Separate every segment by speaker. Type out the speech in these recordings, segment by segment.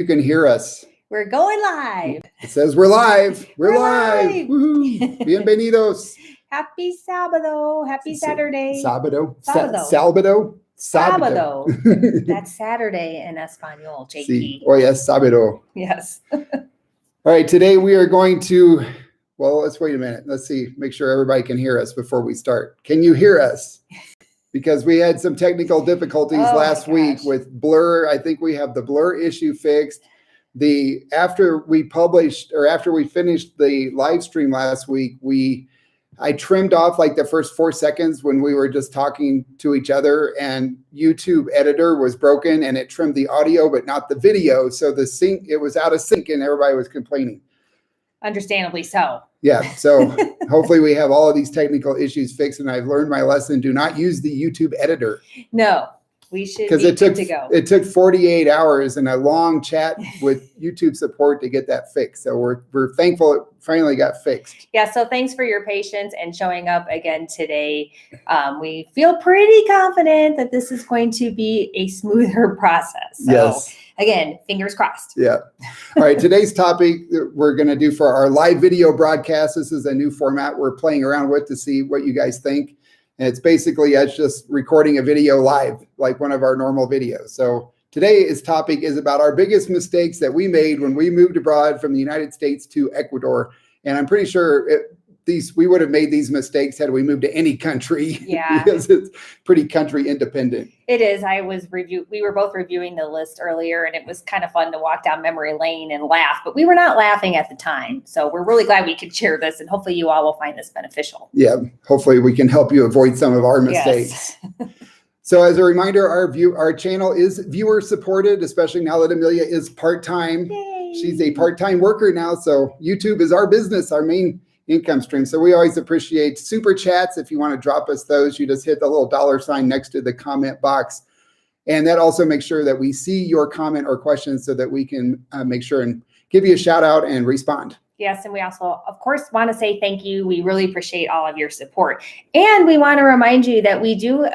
Speaker 1: You can hear us.
Speaker 2: We're going live.
Speaker 1: It says we're live. We're live.
Speaker 2: Live.
Speaker 1: Woohoo. Bienvenidos.
Speaker 2: Happy Sábado. Happy Saturday.
Speaker 1: Sábado.
Speaker 2: Sábado.
Speaker 1: Sábado.
Speaker 2: That's Saturday in Espanol, JP.
Speaker 1: Sí. Oh, yes, sábado.
Speaker 2: Yes.
Speaker 1: All right, today we are going to, well, let's wait a minute. Let's see, make sure everybody can hear us before we start. Can you hear us? Because we had some technical difficulties last week with blur. I think we have the blur issue fixed. After we finished the live stream last week, I trimmed off like the first 4 seconds when we were just talking to each other, and YouTube editor was broken and it trimmed the audio but not the video. So it was out of sync and everybody was complaining.
Speaker 2: Understandably so.
Speaker 1: Yeah. So hopefully we have all of these technical issues fixed, and I've learned my lesson. Do not use the YouTube editor.
Speaker 2: No, we should be good to go.
Speaker 1: It took 48 hours and a long chat with YouTube support to get that fixed. So we're thankful it finally got fixed.
Speaker 2: Yeah. So thanks for your patience and showing up again today. We feel pretty confident that this is going to be a smoother process. So,
Speaker 1: yes.
Speaker 2: Again, fingers crossed.
Speaker 1: Yeah. All right. Today's topic we're going to do for our live video broadcast. This is a new format we're playing around with to see what you guys think. And it's basically just recording a video live, like one of our normal videos. So today's topic is about our biggest mistakes that we made when we moved abroad from the United States to Ecuador. And I'm pretty sure we would have made these mistakes had we moved to any country.
Speaker 2: Yeah.
Speaker 1: Because it's pretty country independent.
Speaker 2: It is. We were both reviewing the list earlier, and it was kind of fun to walk down memory lane and laugh, but we were not laughing at the time. So we're really glad we could share this, and hopefully you all will find this beneficial.
Speaker 1: Yeah. Hopefully we can help you avoid some of our mistakes. Yes. So as a reminder, our channel is viewer supported, especially now that Amelia is part-time.
Speaker 2: Yay.
Speaker 1: She's a part-time worker now. So YouTube is our business, our main income stream. So we always appreciate super chats. If you want to drop us those, you just hit the little $sign next to the comment box. And that also makes sure that we see your comment or questions so that we can make sure and give you a shout out and respond.
Speaker 2: Yes, and we also, of course, want to say thank you. We really appreciate all of your support. And we want to remind you that we do,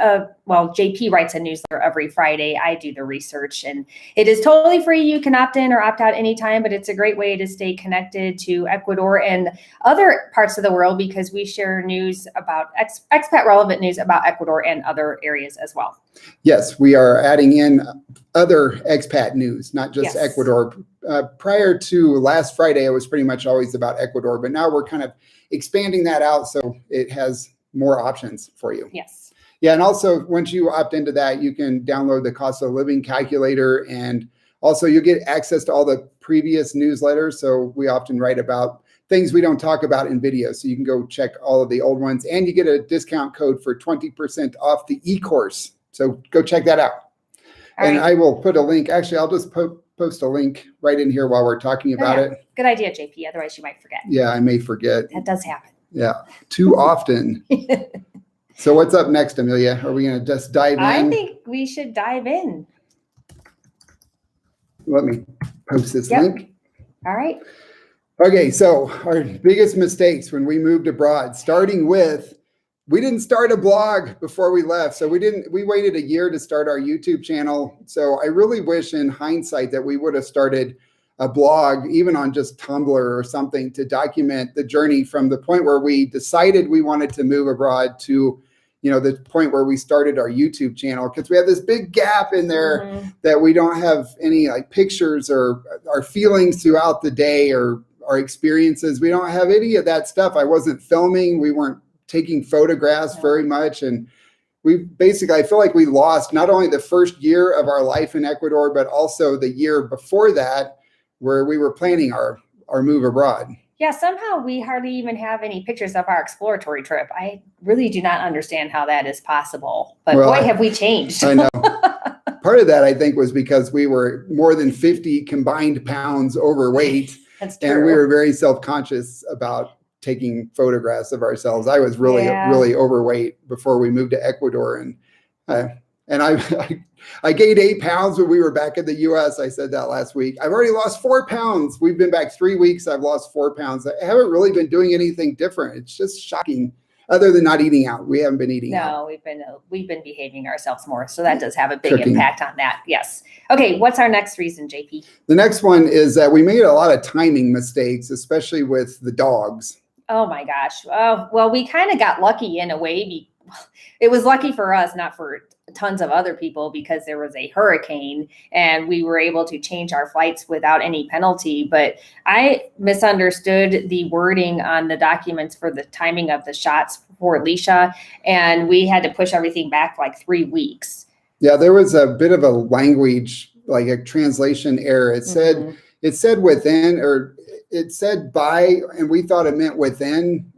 Speaker 2: JP writes a newsletter every Friday. I do the research, and it is totally free. You can opt in or opt out anytime, but it's a great way to stay connected to Ecuador and other parts of the world, because we share news about expat relevant news about Ecuador and other areas as well.
Speaker 1: Yes, we are adding in other expat news, not just Ecuador. Prior to last Friday, it was pretty much always about Ecuador, but now we're kind of expanding that out so it has more options for you.
Speaker 2: Yes.
Speaker 1: Yeah, and also once you opt into that, you can download the cost of living calculator, and also you get access to all the previous newsletters. So we often write about things we don't talk about in video, so you can go check all of the old ones, and you get a discount code for 20% off the e-course. So go check that out. All right. I will put a link. Actually, I'll just post a link right in here while we're talking about it.
Speaker 2: Good idea, JP. Otherwise, you might forget.
Speaker 1: Yeah, I may forget.
Speaker 2: That does happen.
Speaker 1: Yeah, too often. So what's up next, Amelia? Are we going to just dive in?
Speaker 2: I think we should dive in.
Speaker 1: Let me post this link.
Speaker 2: All right.
Speaker 1: Okay, so our biggest mistakes when we moved abroad, starting with, we didn't start a blog before we left. So we waited a year to start our YouTube channel. So I really wish in hindsight that we would have started a blog, even on just Tumblr or something, to document the journey from the point where we decided we wanted to move abroad to, the point where we started our YouTube channel. Because we have this big gap in there that we don't have any like pictures or our feelings throughout the day or our experiences. We don't have any of that stuff. I wasn't filming. We weren't taking photographs very much. And I feel like we lost not only the first year of our life in Ecuador, but also the year before that, where we were planning our move abroad.
Speaker 2: Yeah, somehow we hardly even have any pictures of our exploratory trip. I really do not understand how that is possible. But boy, have we changed.
Speaker 1: I know. Part of that, I think, was because we were more than 50 combined pounds overweight.
Speaker 2: That's true.
Speaker 1: And we were very self-conscious about taking photographs of ourselves. I was really overweight before we moved to Ecuador, and I gained 8 pounds when we were back in the U.S. I said that last week. I've already lost 4 pounds. We've been back 3 weeks. I've lost 4 pounds. I haven't really been doing anything different. It's just shocking Other than not eating out. We haven't been eating out.
Speaker 2: No, we've been behaving ourselves more. So that does have a big
Speaker 1: Cooking.
Speaker 2: impact on that. Yes. Okay. What's our next reason, JP?
Speaker 1: The next one is that we made a lot of timing mistakes, especially with the dogs.
Speaker 2: Oh my gosh. Oh, well, we kind of got lucky in a way. It was lucky for us, not for tons of other people, because there was a hurricane and we were able to change our flights without any penalty. But I misunderstood the wording on the documents for the timing of the shots for Alicia, and we had to push everything back like 3 weeks.
Speaker 1: Yeah, there was a bit of a language, like a translation error. It said within, or it said by, and we thought it meant within.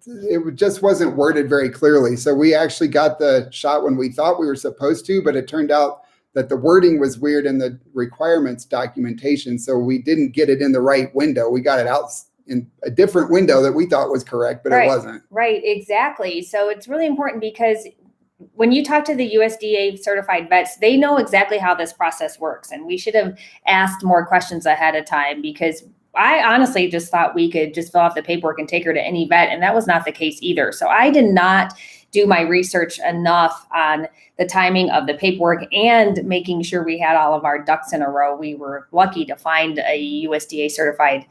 Speaker 1: It just wasn't worded very clearly. So we actually got the shot when we thought we were supposed to, but it turned out that the wording was weird in the requirements documentation. So we didn't get it in the right window. We got it out in a different window that we thought was correct, but it wasn't.
Speaker 2: Right, exactly. So it's really important, because when you talk to the USDA certified vets, they know exactly how this process works. And we should have asked more questions ahead of time, because I honestly just thought we could just fill out the paperwork and take her to any vet. And that was not the case either. So I did not do my research enough on the timing of the paperwork and making sure we had all of our ducks in a row. We were lucky to find a USDA certified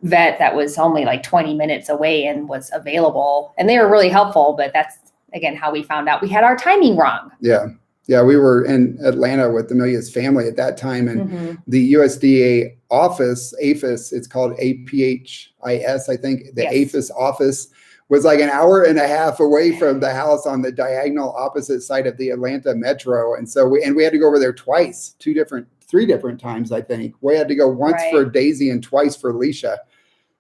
Speaker 2: vet that was only like 20 minutes away and was available. And they were really helpful, but that's, again, how we found out we had our timing wrong.
Speaker 1: Yeah, we were in Atlanta with Amelia's family at that time, and the USDA office, APHIS, it's called APHIS, I think. The APHIS office was like an hour and a half away from the house on the diagonal opposite side of the Atlanta Metro. And so we had to go over there twice, three different times, I think. We had to go once for Daisy and twice for Alicia.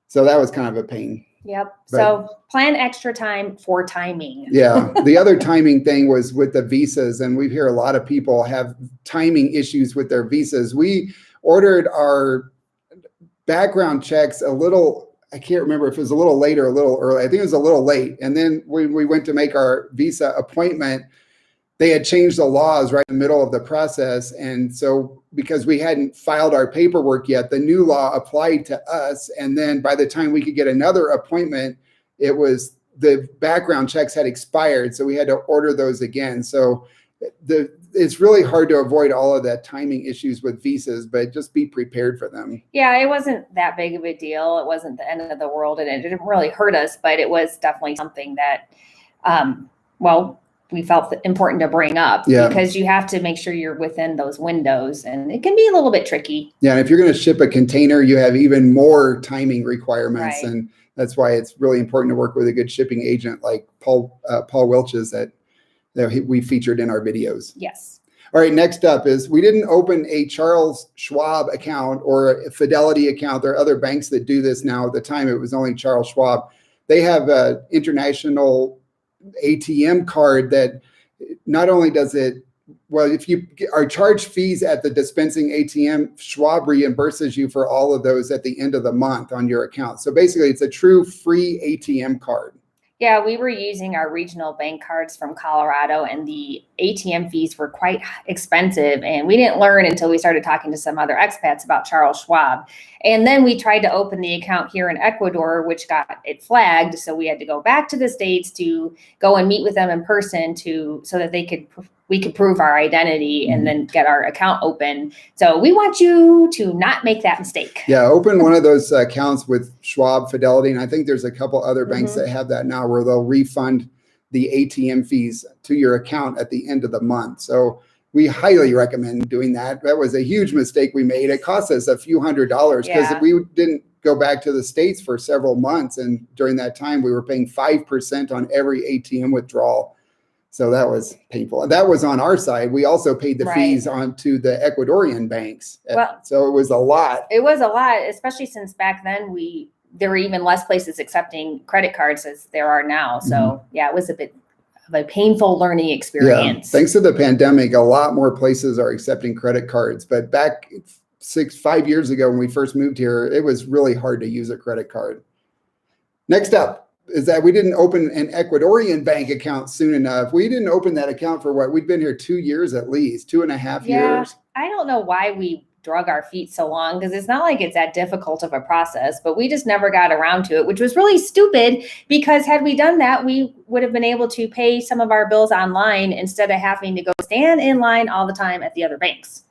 Speaker 1: So that was kind of a pain.
Speaker 2: Yep. So plan extra time for timing.
Speaker 1: Yeah. The other timing thing was with the visas. And we hear a lot of people have timing issues with their visas. We ordered our background checks a little, I can't remember if it was a little late or a little early. I think it was a little late. And then when we went to make our visa appointment, they had changed the laws right in the middle of the process. And so because we hadn't filed our paperwork yet, the new law applied to us. And then by the time we could get another appointment, it was the background checks had expired. So we had to order those again. So it's really hard to avoid all of that timing issues with visas, but just be prepared for them.
Speaker 2: Yeah, it wasn't that big of a deal. It wasn't the end of the world, and it didn't really hurt us, but it was definitely something that, we felt important to bring up because you have to make sure you're within those windows, and it can be a little bit tricky.
Speaker 1: Yeah. And if you're going to ship a container, you have even more timing requirements.
Speaker 2: Right.
Speaker 1: And that's why it's really important to work with a good shipping agent like Paul Welch's that we featured in our videos.
Speaker 2: Yes.
Speaker 1: All right. Next up is we didn't open a Charles Schwab account or a Fidelity account. There are other banks that do this now. At the time, it was only Charles Schwab. They have an international ATM card that not only does it, if you are charged fees at the dispensing ATM, Schwab reimburses you for all of those at the end of the month on your account. So basically, it's a true free ATM card.
Speaker 2: Yeah, we were using our regional bank cards from Colorado, and the ATM fees were quite expensive. And we didn't learn until we started talking to some other expats about Charles Schwab. And then we tried to open the account here in Ecuador, which got it flagged. So we had to go back to the States to go and meet with them in person so that we could prove our identity and then get our account open. So we want you to not make that mistake.
Speaker 1: Yeah, open one of those accounts with Schwab, Fidelity, and I think there's a couple other banks that have that now where they'll refund the ATM fees to your account at the end of the month. So we highly recommend doing that. That was a huge mistake we made. It cost us a few $100s because we didn't go back to the States for several months. And during that time, we were paying 5% on every ATM withdrawal. So that was painful. That was on our side. We also paid the fees onto the Ecuadorian banks. So it was a lot.
Speaker 2: It was a lot, especially since back then there were even less places accepting credit cards as there are now. So it was a bit of a painful learning experience.
Speaker 1: Yeah. Thanks to the pandemic, a lot more places are accepting credit cards. But back 5 years ago when we first moved here, it was really hard to use a credit card. Next up is that we didn't open an Ecuadorian bank account soon enough. We didn't open that account for we'd been here 2 years at least, 2.5 years.
Speaker 2: I don't know why we drug our feet so long, because it's not like it's that difficult of a process, but we just never got around to it, which was really stupid, because had we done that, we would have been able to pay some of our bills online instead of having to go stand in line all the time at the other banks.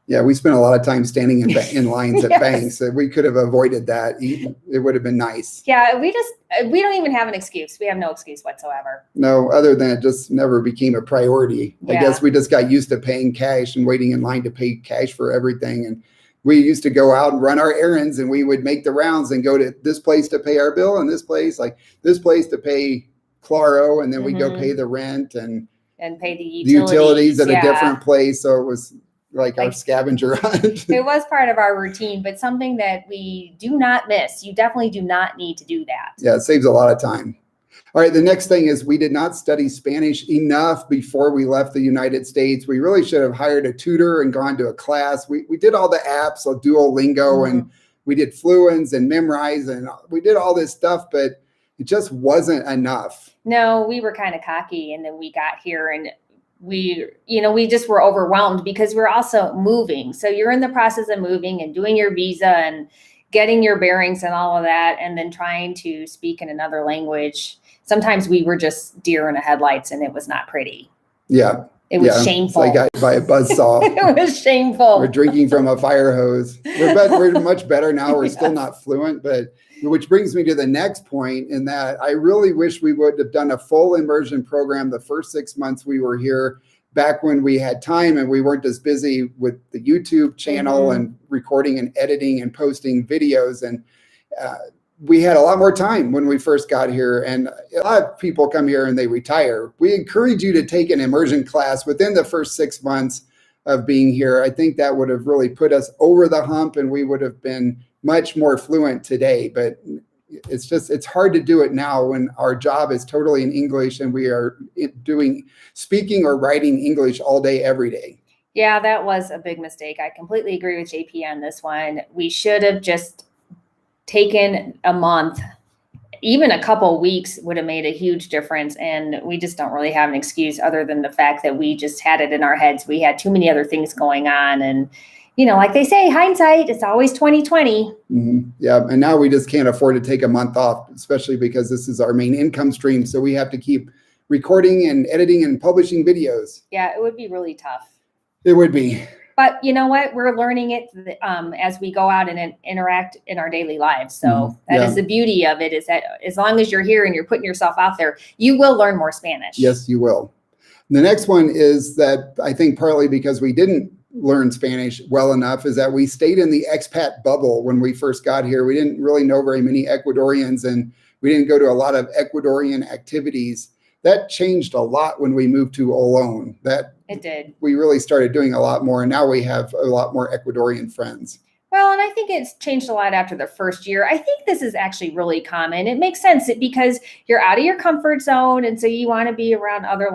Speaker 1: Yeah, we spent a lot of time standing in lines at
Speaker 2: Yes.
Speaker 1: banks. We could have avoided that. It would have been nice.
Speaker 2: Yeah, we don't even have an excuse. We have no excuse whatsoever.
Speaker 1: No, other than it just never became a priority.
Speaker 2: Yeah.
Speaker 1: I guess we just got used to paying cash and waiting in line to pay cash for everything. And we used to go out and run our errands, and we would make the rounds and go to this place to pay our bill and this place to pay Claro, and then we go pay the rent and
Speaker 2: pay the
Speaker 1: utilities at a different place. So it was like our scavenger hunt.
Speaker 2: It was part of our routine, but something that we do not miss. You definitely do not need to do that.
Speaker 1: Yeah, it saves a lot of time. All right, the next thing is we did not study Spanish enough before we left the United States. We really should have hired a tutor and gone to a class. We did all the apps, so Duolingo, and we did Fluence and Memrise, and we did all this stuff, but it just wasn't enough.
Speaker 2: No, we were kind of cocky, and then we got here, and we just were overwhelmed because we're also moving. So you're in the process of moving and doing your visa and getting your bearings and all of that, and then trying to speak in another language. Sometimes we were just deer in the headlights, and it was not pretty.
Speaker 1: Yeah.
Speaker 2: It was shameful.
Speaker 1: It's like by a buzzsaw.
Speaker 2: It was shameful.
Speaker 1: We're drinking from a fire hose. We're much better now. We're still not fluent, but which brings me to the next point, in that I really wish we would have done a full immersion program the first 6 months we were here, back when we had time and we weren't as busy with the YouTube channel and recording and editing and posting videos. And we had a lot more time when we first got here, and a lot of people come here and they retire. We encourage you to take an immersion class within the first 6 months of being here. I think that would have really put us over the hump, and we would have been much more fluent today. But it's hard to do it now when our job is totally in English and we are speaking or writing English all day, every day.
Speaker 2: Yeah, that was a big mistake. I completely agree with JP on this one. We should have just taken a month. Even a couple weeks would have made a huge difference. And we just don't really have an excuse other than the fact that we just had it in our heads. We had too many other things going on. And, like they say, hindsight, it's always 20/20.
Speaker 1: Yeah. And now we just can't afford to take a month off, especially because this is our main income stream. So we have to keep recording and editing and publishing videos.
Speaker 2: Yeah, it would be really tough.
Speaker 1: It would be.
Speaker 2: But you know what? We're learning it as we go out and interact in our daily lives. So that is the beauty of it, is that as long as you're here and you're putting yourself out there, you will learn more Spanish.
Speaker 1: Yes, you will. The next one is that I think partly because we didn't learn Spanish well enough is that we stayed in the expat bubble when we first got here. We didn't really know very many Ecuadorians, and we didn't go to a lot of Ecuadorian activities. That changed a lot when we moved to Olón.
Speaker 2: It did.
Speaker 1: We really started doing a lot more, and now we have a lot more Ecuadorian friends.
Speaker 2: Well, and I think it's changed a lot after the first year. I think this is actually really common. It makes sense because you're out of your comfort zone, and so you want to be around other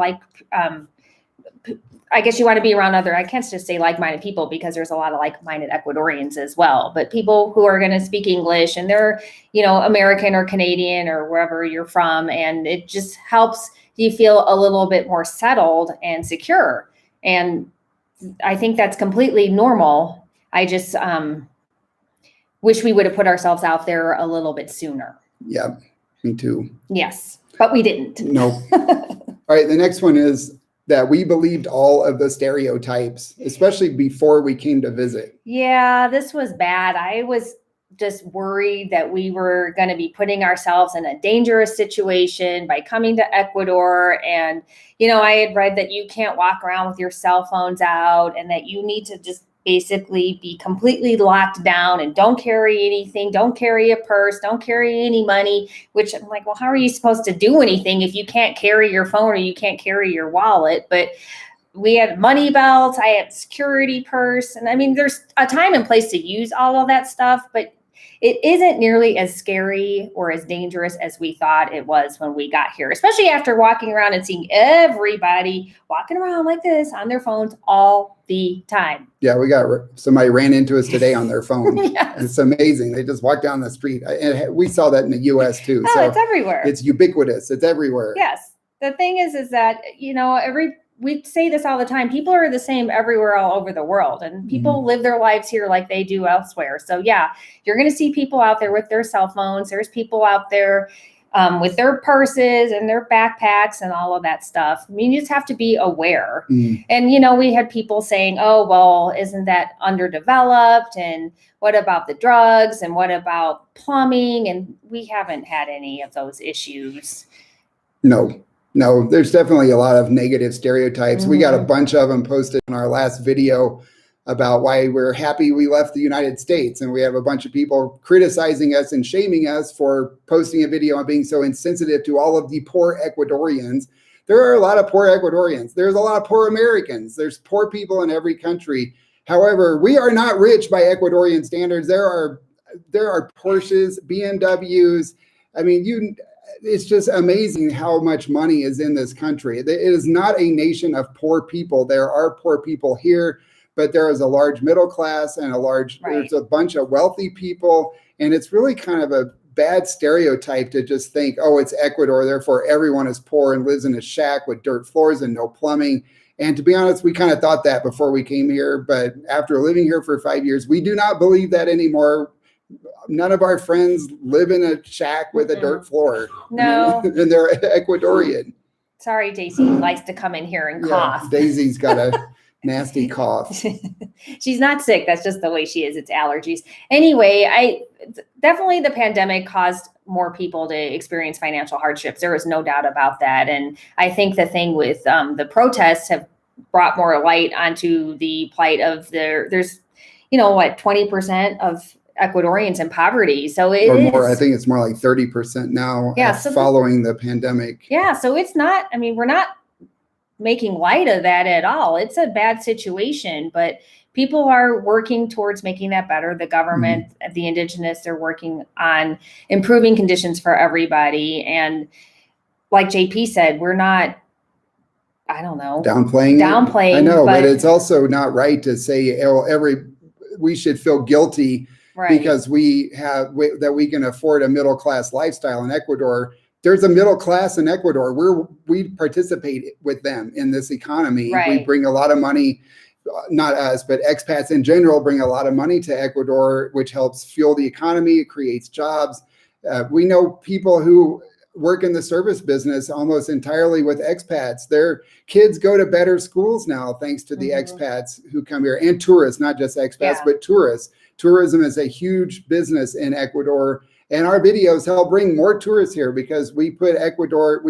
Speaker 2: I can't just say like-minded people, because there's a lot of like-minded Ecuadorians as well, but people who are going to speak English, and they're, American or Canadian or wherever you're from. And it just helps you feel a little bit more settled and secure. And I think that's completely normal. I just wish we would have put ourselves out there a little bit sooner.
Speaker 1: Yeah, me too.
Speaker 2: Yes, but we didn't.
Speaker 1: No. All right, the next one is that we believed all of the stereotypes, especially before we came to visit.
Speaker 2: Yeah, this was bad. I was just worried that we were going to be putting ourselves in a dangerous situation by coming to Ecuador. And, I had read that you can't walk around with your cell phones out, and that you need to just basically be completely locked down and don't carry anything, don't carry a purse, don't carry any money, which I'm like, well, how are you supposed to do anything if you can't carry your phone or you can't carry your wallet? But we had money belts, I had security purse. And I mean, there's a time and place to use all of that stuff, but it isn't nearly as scary or as dangerous as we thought it was when we got here, especially after walking around and seeing everybody walking around like this on their phones all the time.
Speaker 1: Yeah, somebody ran into us today on their phone.
Speaker 2: Yes.
Speaker 1: It's amazing. They just walk down the street. And we saw that in the U.S. too.
Speaker 2: Oh, so it's everywhere.
Speaker 1: It's ubiquitous. It's everywhere.
Speaker 2: Yes. The thing is that, we say this all the time. People are the same everywhere all over the world, and people live their lives here like they do elsewhere. So yeah, you're going to see people out there with their cell phones. There's people out there with their purses and their backpacks and all of that stuff. I mean, you just have to be aware. And, you know, we had people saying, oh, well, isn't that underdeveloped? And what about the drugs? And what about plumbing? And we haven't had any of those issues.
Speaker 1: No, there's definitely a lot of negative stereotypes. We got a bunch of them posted in our last video about why we're happy we left the United States. And we have a bunch of people criticizing us and shaming us for posting a video and being so insensitive to all of the poor Ecuadorians. There are a lot of poor Ecuadorians. There's a lot of poor Americans. There's poor people in every country. However, we are not rich by Ecuadorian standards. There are Porsches, BMWs. I mean, it's just amazing how much money is in this country. It is not a nation of poor people. There are poor people here, but there is a large middle class and there's a bunch of wealthy people. And it's really kind of a bad stereotype to just think, oh, it's Ecuador, therefore everyone is poor and lives in a shack with dirt floors and no plumbing. And to be honest, we kind of thought that before we came here, but after living here for 5 years, we do not believe that anymore. None of our friends live in a shack with a dirt floor.
Speaker 2: No.
Speaker 1: And they're Ecuadorian.
Speaker 2: Sorry, Daisy likes to come in here and cough.
Speaker 1: Daisy's got a nasty cough.
Speaker 2: She's not sick. That's just the way she is. It's allergies. Anyway, definitely the pandemic caused more people to experience financial hardships. There is no doubt about that. And I think the thing with the protests have brought more light onto the plight of there's, 20% of Ecuadorians in poverty. So it
Speaker 1: or
Speaker 2: is
Speaker 1: more. I think it's more like 30% now. Following the pandemic.
Speaker 2: Yeah. So it's not, we're not making light of that at all. It's a bad situation, but people are working towards making that better. The government, the indigenous, they're working on improving conditions for everybody. And like JP said, we're not, I don't know, downplaying.
Speaker 1: I know, but it's also not right to say, we should feel guilty because we can afford a middle class lifestyle in Ecuador. There's a middle class in Ecuador. We participate with them in this economy. We bring a lot of money, not us, but expats in general bring a lot of money to Ecuador, which helps fuel the economy. It creates jobs. We know people who work in the service business almost entirely with expats. Their kids go to better schools now, thanks to the expats who come here, and tourists, not just expats, but tourists. Tourism is a huge business in Ecuador, and our videos help bring more tourists here because we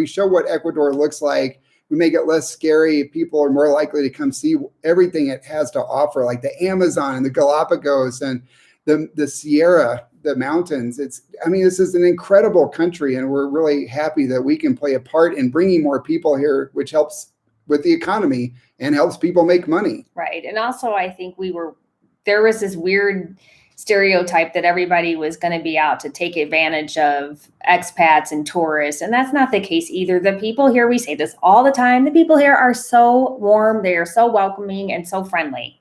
Speaker 1: show what Ecuador looks like. We make it less scary. People are more likely to come see everything it has to offer, like the Amazon and the Galapagos and the Sierra, the mountains. This is an incredible country, and we're really happy that we can play a part in bringing more people here, which helps with the economy and helps people make money.
Speaker 2: Right. And also, I think there was this weird stereotype that everybody was going to be out to take advantage of expats and tourists. And that's not the case either. The people here, we say this all the time, the people here are so warm. They are so welcoming and so friendly.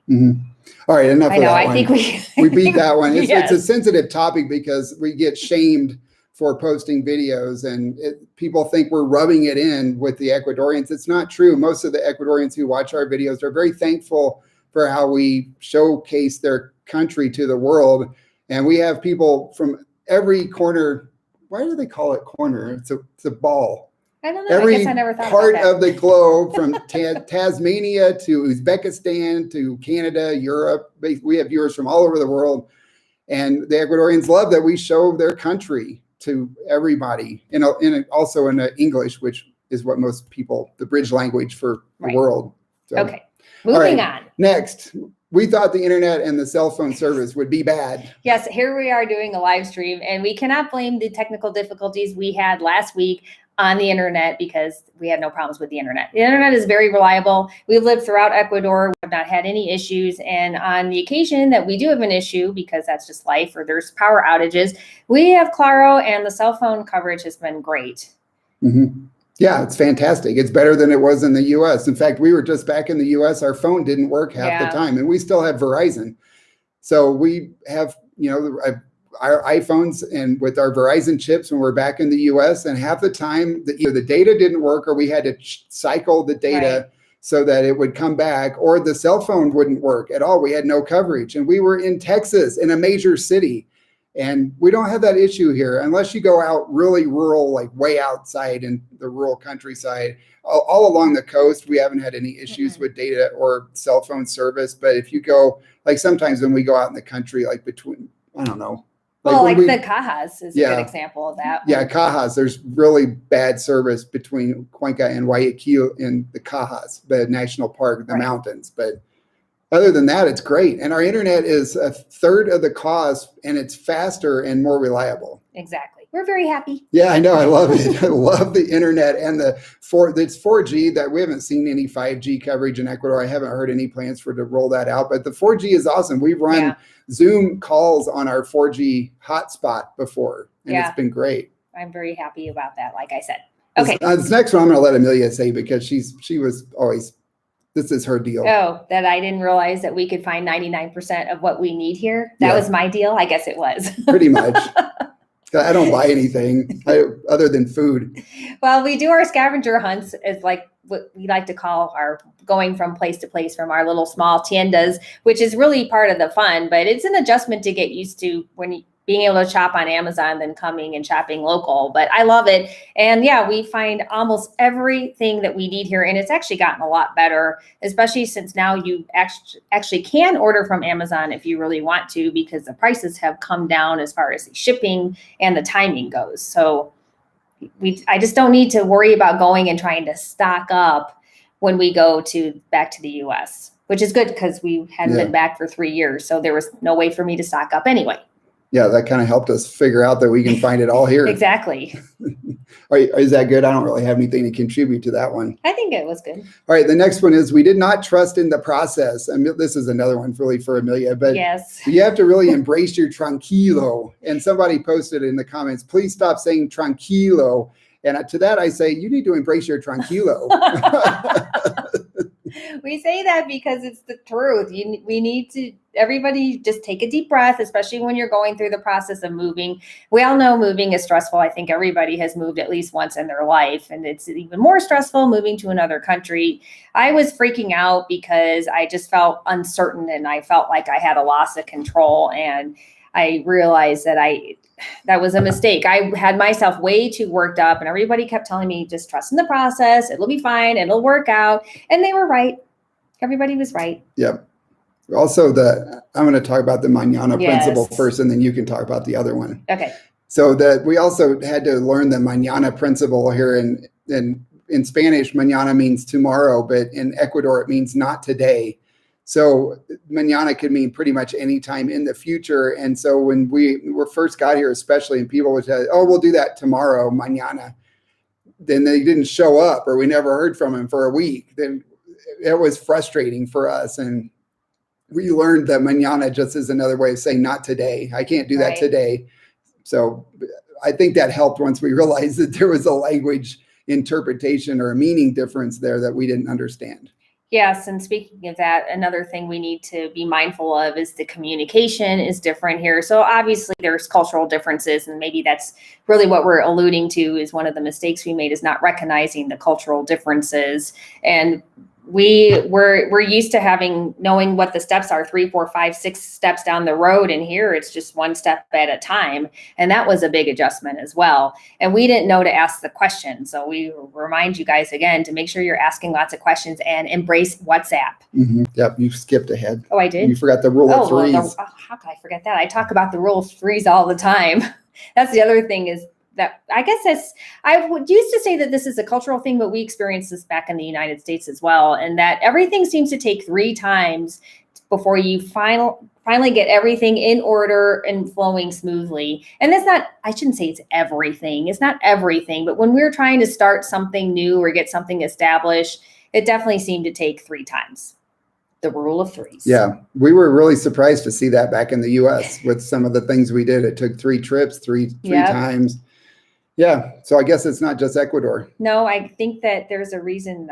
Speaker 1: All right, enough of that one.
Speaker 2: I think
Speaker 1: we beat that one. It's a sensitive topic because we get shamed for posting videos, and people think we're rubbing it in with the Ecuadorians. It's not true. Most of the Ecuadorians who watch our videos are very thankful for how we showcase their country to the world. And we have people from every corner. Why do they call it corner? It's a ball.
Speaker 2: I don't know. I guess I never thought
Speaker 1: part
Speaker 2: about that.
Speaker 1: of the globe, from Tasmania to Uzbekistan to Canada, Europe. We have viewers from all over the world. And the Ecuadorians love that we show their country to everybody, also in English, which is what most people, the bridge language for the world. So,
Speaker 2: okay, moving on.
Speaker 1: Next, we thought the internet and the cell phone service would be bad.
Speaker 2: Yes, here we are doing a live stream, and we cannot blame the technical difficulties we had last week on the internet because we had no problems with the internet. The internet is very reliable. We've lived throughout Ecuador. We have not had any issues. And on the occasion that we do have an issue, because that's just life, or there's power outages, we have Claro, and the cell phone coverage has been great.
Speaker 1: Yeah, it's fantastic. It's better than it was in the US. In fact, we were just back in the US. Our phone didn't work half the time, and we still have Verizon. So we have, our iPhones and with our Verizon chips when we're back in the US, and half the time the data didn't work, or we had to cycle the data. so that it would come back, or the cell phone wouldn't work at all. We had no coverage, and we were in Texas, in a major city. And we don't have that issue here unless you go out really rural, like way outside in the rural countryside. All along the coast, we haven't had any issues with data or cell phone service. But if you go, like sometimes when we go out in the country, like between, I don't know.
Speaker 2: Like the Cajas is a good example of that.
Speaker 1: Yeah, Cajas, there's really bad service between Cuenca and Guayaquil in the Cajas, the national park, the mountains. But other than that, it's great. And our internet is a third of the cost, and it's faster and more reliable.
Speaker 2: Exactly. We're very happy.
Speaker 1: Yeah, I know. I love it. I love the internet, and it's 4G. That we haven't seen any 5G coverage in Ecuador. I haven't heard any plans to roll that out, but the 4G is awesome. We've run Zoom calls on our 4G hotspot before, and it's been great.
Speaker 2: I'm very happy about that, like I said. Okay.
Speaker 1: This next one I'm going to let Amelia say, because she was always, this is her deal.
Speaker 2: Oh, that I didn't realize that we could find 99% of what we need here. That was my deal. I guess it was.
Speaker 1: Pretty much. I don't buy anything other than food.
Speaker 2: Well, we do our scavenger hunts. It's like what we like to call our going from place to place from our little small tiendas, which is really part of the fun, but it's an adjustment to get used to when being able to shop on Amazon than coming and shopping local. But I love it. And yeah, we find almost everything that we need here. And it's actually gotten a lot better, especially since now you actually can order from Amazon if you really want to, because the prices have come down as far as the shipping and the timing goes. So I just don't need to worry about going and trying to stock up when we go back to the US, which is good because we hadn't been back for 3 years. So there was no way for me to stock up anyway.
Speaker 1: Yeah, that kind of helped us figure out that we can find it all here.
Speaker 2: Exactly.
Speaker 1: Is that good? I don't really have anything to contribute to that one.
Speaker 2: I think it was good.
Speaker 1: All right, the next one is we did not trust in the process. And this is another one really for Amelia, but you have to really embrace your tranquilo. And somebody posted in the comments, please stop saying tranquilo. And to that I say, you need to embrace your tranquilo.
Speaker 2: We say that because it's the truth. We need to, everybody just take a deep breath, especially when you're going through the process of moving. We all know moving is stressful. I think everybody has moved at least once in their life, and it's even more stressful moving to another country. I was freaking out because I just felt uncertain, and I felt like I had a loss of control, and I realized that was a mistake. I had myself way too worked up, and everybody kept telling me, just trust in the process. It'll be fine. It'll work out. And they were right. Everybody was right. Yep.
Speaker 1: Also, I'm going to talk about the mañana principle first, and then you can talk about the other one.
Speaker 2: Okay.
Speaker 1: So we also had to learn the mañana principle here. In Spanish, mañana means tomorrow, but in Ecuador, it means not today. So mañana could mean pretty much any time in the future. And so when we first got here, especially, and people would say, oh, we'll do that tomorrow, mañana. Then they didn't show up, or we never heard from them for a week. Then it was frustrating for us. And we learned that mañana just is another way of saying not today. I can't do that today. So I think that helped once we realized that there was a language interpretation or a meaning difference there that we didn't understand.
Speaker 2: Yes, and speaking of that, another thing we need to be mindful of is the communication is different here. So obviously there's cultural differences, and maybe that's really what we're alluding to is one of the mistakes we made is not recognizing the cultural differences. And we're used to knowing what the steps are, 3, 4, 5, 6 steps down the road. And here it's just one step at a time. And that was a big adjustment as well. And we didn't know to ask the question. So we remind you guys again to make sure you're asking lots of questions and embrace WhatsApp.
Speaker 1: Mm-hmm. Yep. You skipped ahead.
Speaker 2: Oh, I did?
Speaker 1: You forgot the rule of threes.
Speaker 2: How could I forget that? I talk about the rule of threes all the time. That's the other thing is that I guess I would used to say that this is a cultural thing, but we experienced this back in the United States as well. And that everything seems to take 3 times before you finally get everything in order and flowing smoothly. And I shouldn't say it's everything. It's not everything, but when we're trying to start something new or get something established, it definitely seemed to take 3 times. The rule of threes. Yeah,
Speaker 1: we were really surprised to see that back in the U.S. with some of the things we did. It took 3 trips, three times. Yeah, so I guess it's not just Ecuador.
Speaker 2: No, I think that there's a reason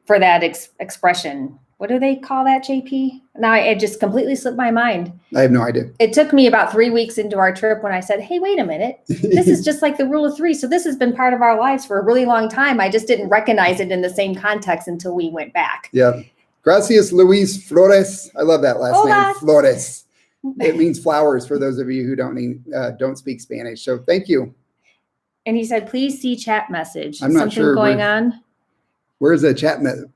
Speaker 2: for that expression. what do they call that, JP? Now it just completely slipped my mind.
Speaker 1: I have no idea.
Speaker 2: It took me about 3 weeks into our trip when I said, hey, wait a minute. This is just like the rule of 3. So this has been part of our lives for a really long time. I just didn't recognize it in the same context until we went back.
Speaker 1: Yeah. Gracias, Luis Flores. I love that last name, Flores. It means flowers for those of you who don't speak Spanish. So thank you.
Speaker 2: And he said, please see chat message.
Speaker 1: I'm not sure
Speaker 2: going on.
Speaker 1: Where's the chat message?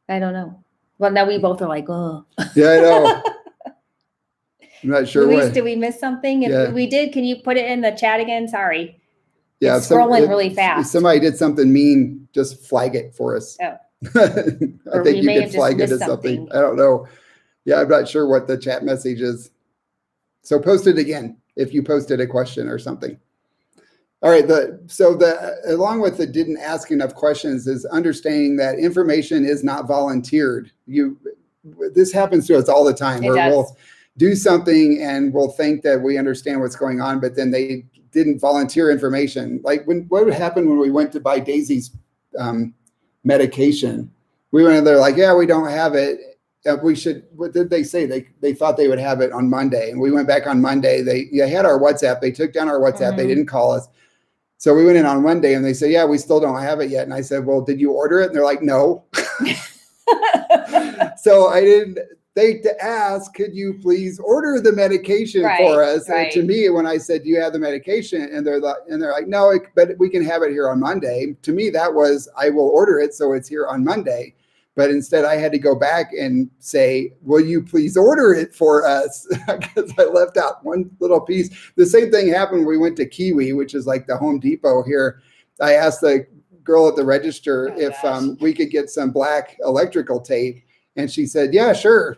Speaker 2: I don't know. Well, now we both are like, oh.
Speaker 1: Yeah, I know. I'm not sure.
Speaker 2: Luis, did we miss something? If we did, can you put it in the chat again? Sorry. Yeah, it's scrolling really fast.
Speaker 1: If somebody did something mean, just flag it for us.
Speaker 2: Oh.
Speaker 1: I think you could flag it as something. I don't know. Yeah, I'm not sure what the chat message is. So post it again if you posted a question or something. All right. Along with the didn't ask enough questions is understanding that information is not volunteered. This happens to us all the time where we'll do something and we'll think that we understand what's going on, but then they didn't volunteer information. Like what would happen when we went to buy Daisy's medication? We went in there like, yeah, we don't have it. We should. What did they say? They thought they would have it on Monday, and we went back on Monday. They had our WhatsApp. They took down our WhatsApp. Mm-hmm. They didn't call us. So we went in on Monday, and they said, yeah, we still don't have it yet. And I said, well, did you order it? And they're like, no. So I didn't think to ask, could you please order the medication for us? Right. And to me, when I said, do you have the medication? And they're like, no, but we can have it here on Monday. To me, that was, I will order it, so it's here on Monday. But instead, I had to go back and say, will you please order it for us? Because I left out one little piece. The same thing happened when we went to Kiwi, which is like the Home Depot here. I asked the girl at the register if we could get some black electrical tape. And she said, yeah, sure.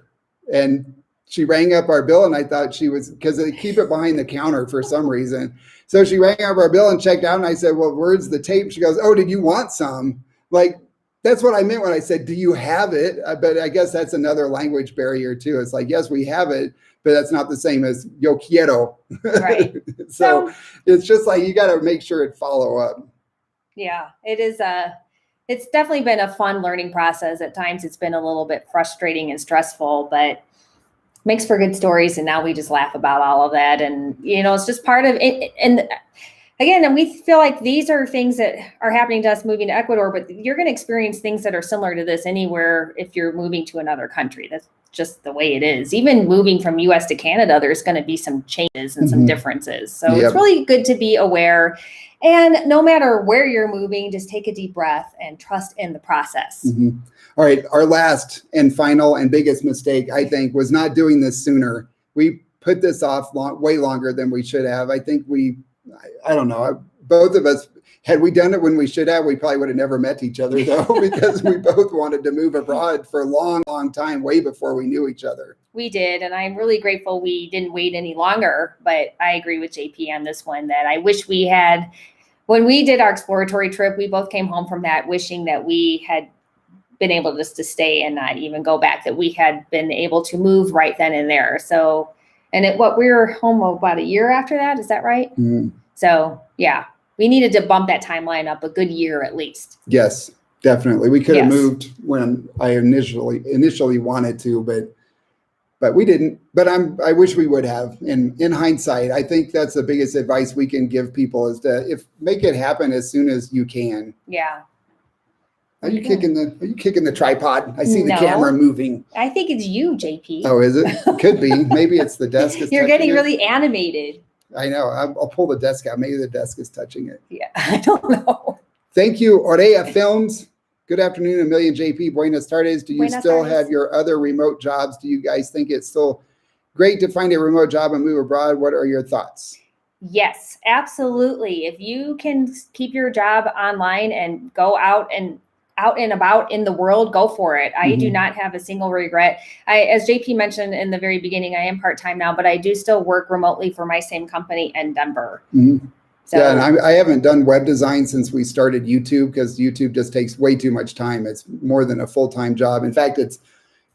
Speaker 1: And she rang up our bill, and I thought she was, because they keep it behind the counter for some reason. So she rang up our bill and checked out, and I said, well, where's the tape? She goes, oh, did you want some? Like, that's what I meant when I said, do you have it? But I guess that's another language barrier too. It's like, yes, we have it, but that's not the same as yo quiero. Right. So it's just like, you got to make sure it follow up.
Speaker 2: Yeah, it is. It's definitely been a fun learning process. At times it's been a little bit frustrating and stressful, but makes for good stories. And now we just laugh about all of that. And, it's just part of it. And again, and we feel like these are things that are happening to us moving to Ecuador, but you're going to experience things that are similar to this anywhere if you're moving to another country. That's just the way it is. Even moving from US to Canada, there's going to be some changes and some differences. So it's really good to be aware. And no matter where you're moving, just take a deep breath and trust in the process. Mm-hmm.
Speaker 1: All right. Our last and final and biggest mistake, I think, was not doing this sooner. We put this off way longer than we should have. I think I don't know. Both of us, had we done it when we should have, we probably would have never met each other, though, because we both wanted to move abroad for a long, long time, way before we knew each other.
Speaker 2: We did. And I'm really grateful we didn't wait any longer. But I agree with JP on this one, that I wish we had, when we did our exploratory trip, we both came home from that wishing that we had been able just to stay and not even go back, that we had been able to move right then and there. So, and we were home about a year after that. Is that right? Mm. So yeah, we needed to bump that timeline up a good year at least.
Speaker 1: Yes, definitely. We could have moved when I initially wanted to, but we didn't. But I wish we would have. In hindsight, I think that's the biggest advice we can give people is to make it happen as soon as you can.
Speaker 2: Yeah.
Speaker 1: Are you kicking the tripod? I see the camera moving.
Speaker 2: I think it's you, JP.
Speaker 1: Oh, is it? Could be. Maybe it's the desk.
Speaker 2: You're getting really animated.
Speaker 1: I know. I'll pull the desk out. Maybe the desk is touching it.
Speaker 2: Yeah, I don't know.
Speaker 1: Thank you, Oreya Films. Good afternoon, Amelia and JP. Buenas tardes. Do you still have your other remote jobs? Do you guys think it's still great to find a remote job and move abroad? What are your thoughts?
Speaker 2: Yes, absolutely. If you can keep your job online and go out and about in the world, go for it. I do not have a single regret. As JP mentioned in the very beginning, I am part-time now, but I do still work remotely for my same company in Denver. Mm-hmm. So,
Speaker 1: yeah, and I haven't done web design since we started YouTube, because YouTube just takes way too much time. It's more than a full-time job. In fact, it's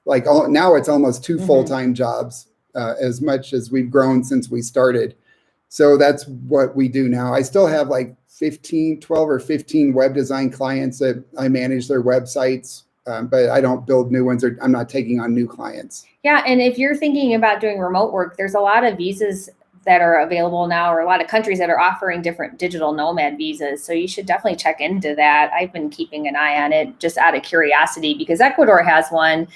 Speaker 1: like now it's almost two full-time jobs, as much as we've grown since we started. So that's what we do now. I still have like 12 or 15 web design clients that I manage their websites but I don't build new ones, or I'm not taking on new clients.
Speaker 2: Yeah, and if you're thinking about doing remote work, there's a lot of visas that are available now, or a lot of countries that are offering different digital nomad visas. So you should definitely check into that. I've been keeping an eye on it just out of curiosity, because Ecuador has one,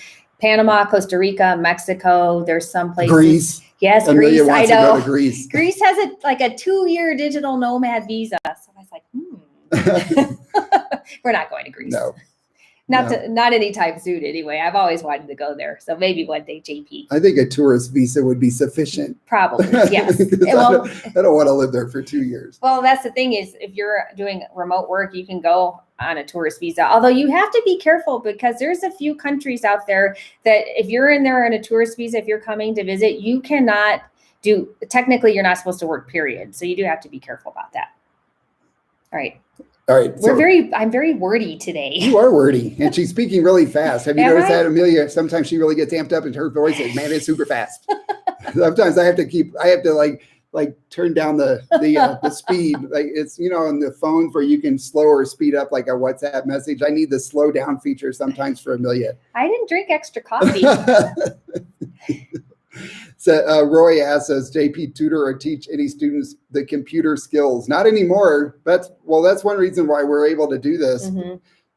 Speaker 2: Panama, Costa Rica, Mexico. There's some places.
Speaker 1: Greece.
Speaker 2: Yes,
Speaker 1: Amelia
Speaker 2: Greece. I
Speaker 1: wants to
Speaker 2: know.
Speaker 1: go to Greece.
Speaker 2: Greece has a 2-year digital nomad visa. So I was like, we're not going to Greece.
Speaker 1: No.
Speaker 2: Not anytime soon anyway. I've always wanted to go there. So maybe one day, JP.
Speaker 1: I think a tourist visa would be sufficient.
Speaker 2: Probably, yes.
Speaker 1: Well, I don't want to live there for 2 years.
Speaker 2: Well, that's the thing is, if you're doing remote work, you can go on a tourist visa. Although you have to be careful, because there's a few countries out there that if you're in there on a tourist visa, if you're coming to visit, you cannot technically you're not supposed to work, period. So you do have to be careful about that. All right.
Speaker 1: All right.
Speaker 2: I'm very wordy today.
Speaker 1: You are wordy, and she's speaking really fast. Have you
Speaker 2: Am
Speaker 1: noticed
Speaker 2: I?
Speaker 1: that, Amelia? Sometimes she really gets amped up, and her voice is, man, it's super fast. Sometimes I have to like turn down the speed. Like it's, on the phones where you can slow or speed up like a WhatsApp message. I need the slow down feature sometimes for Amelia.
Speaker 2: I didn't drink extra coffee.
Speaker 1: So Roy asks, does JP tutor or teach any students the computer skills? Not anymore. That's one reason why we're able to do this,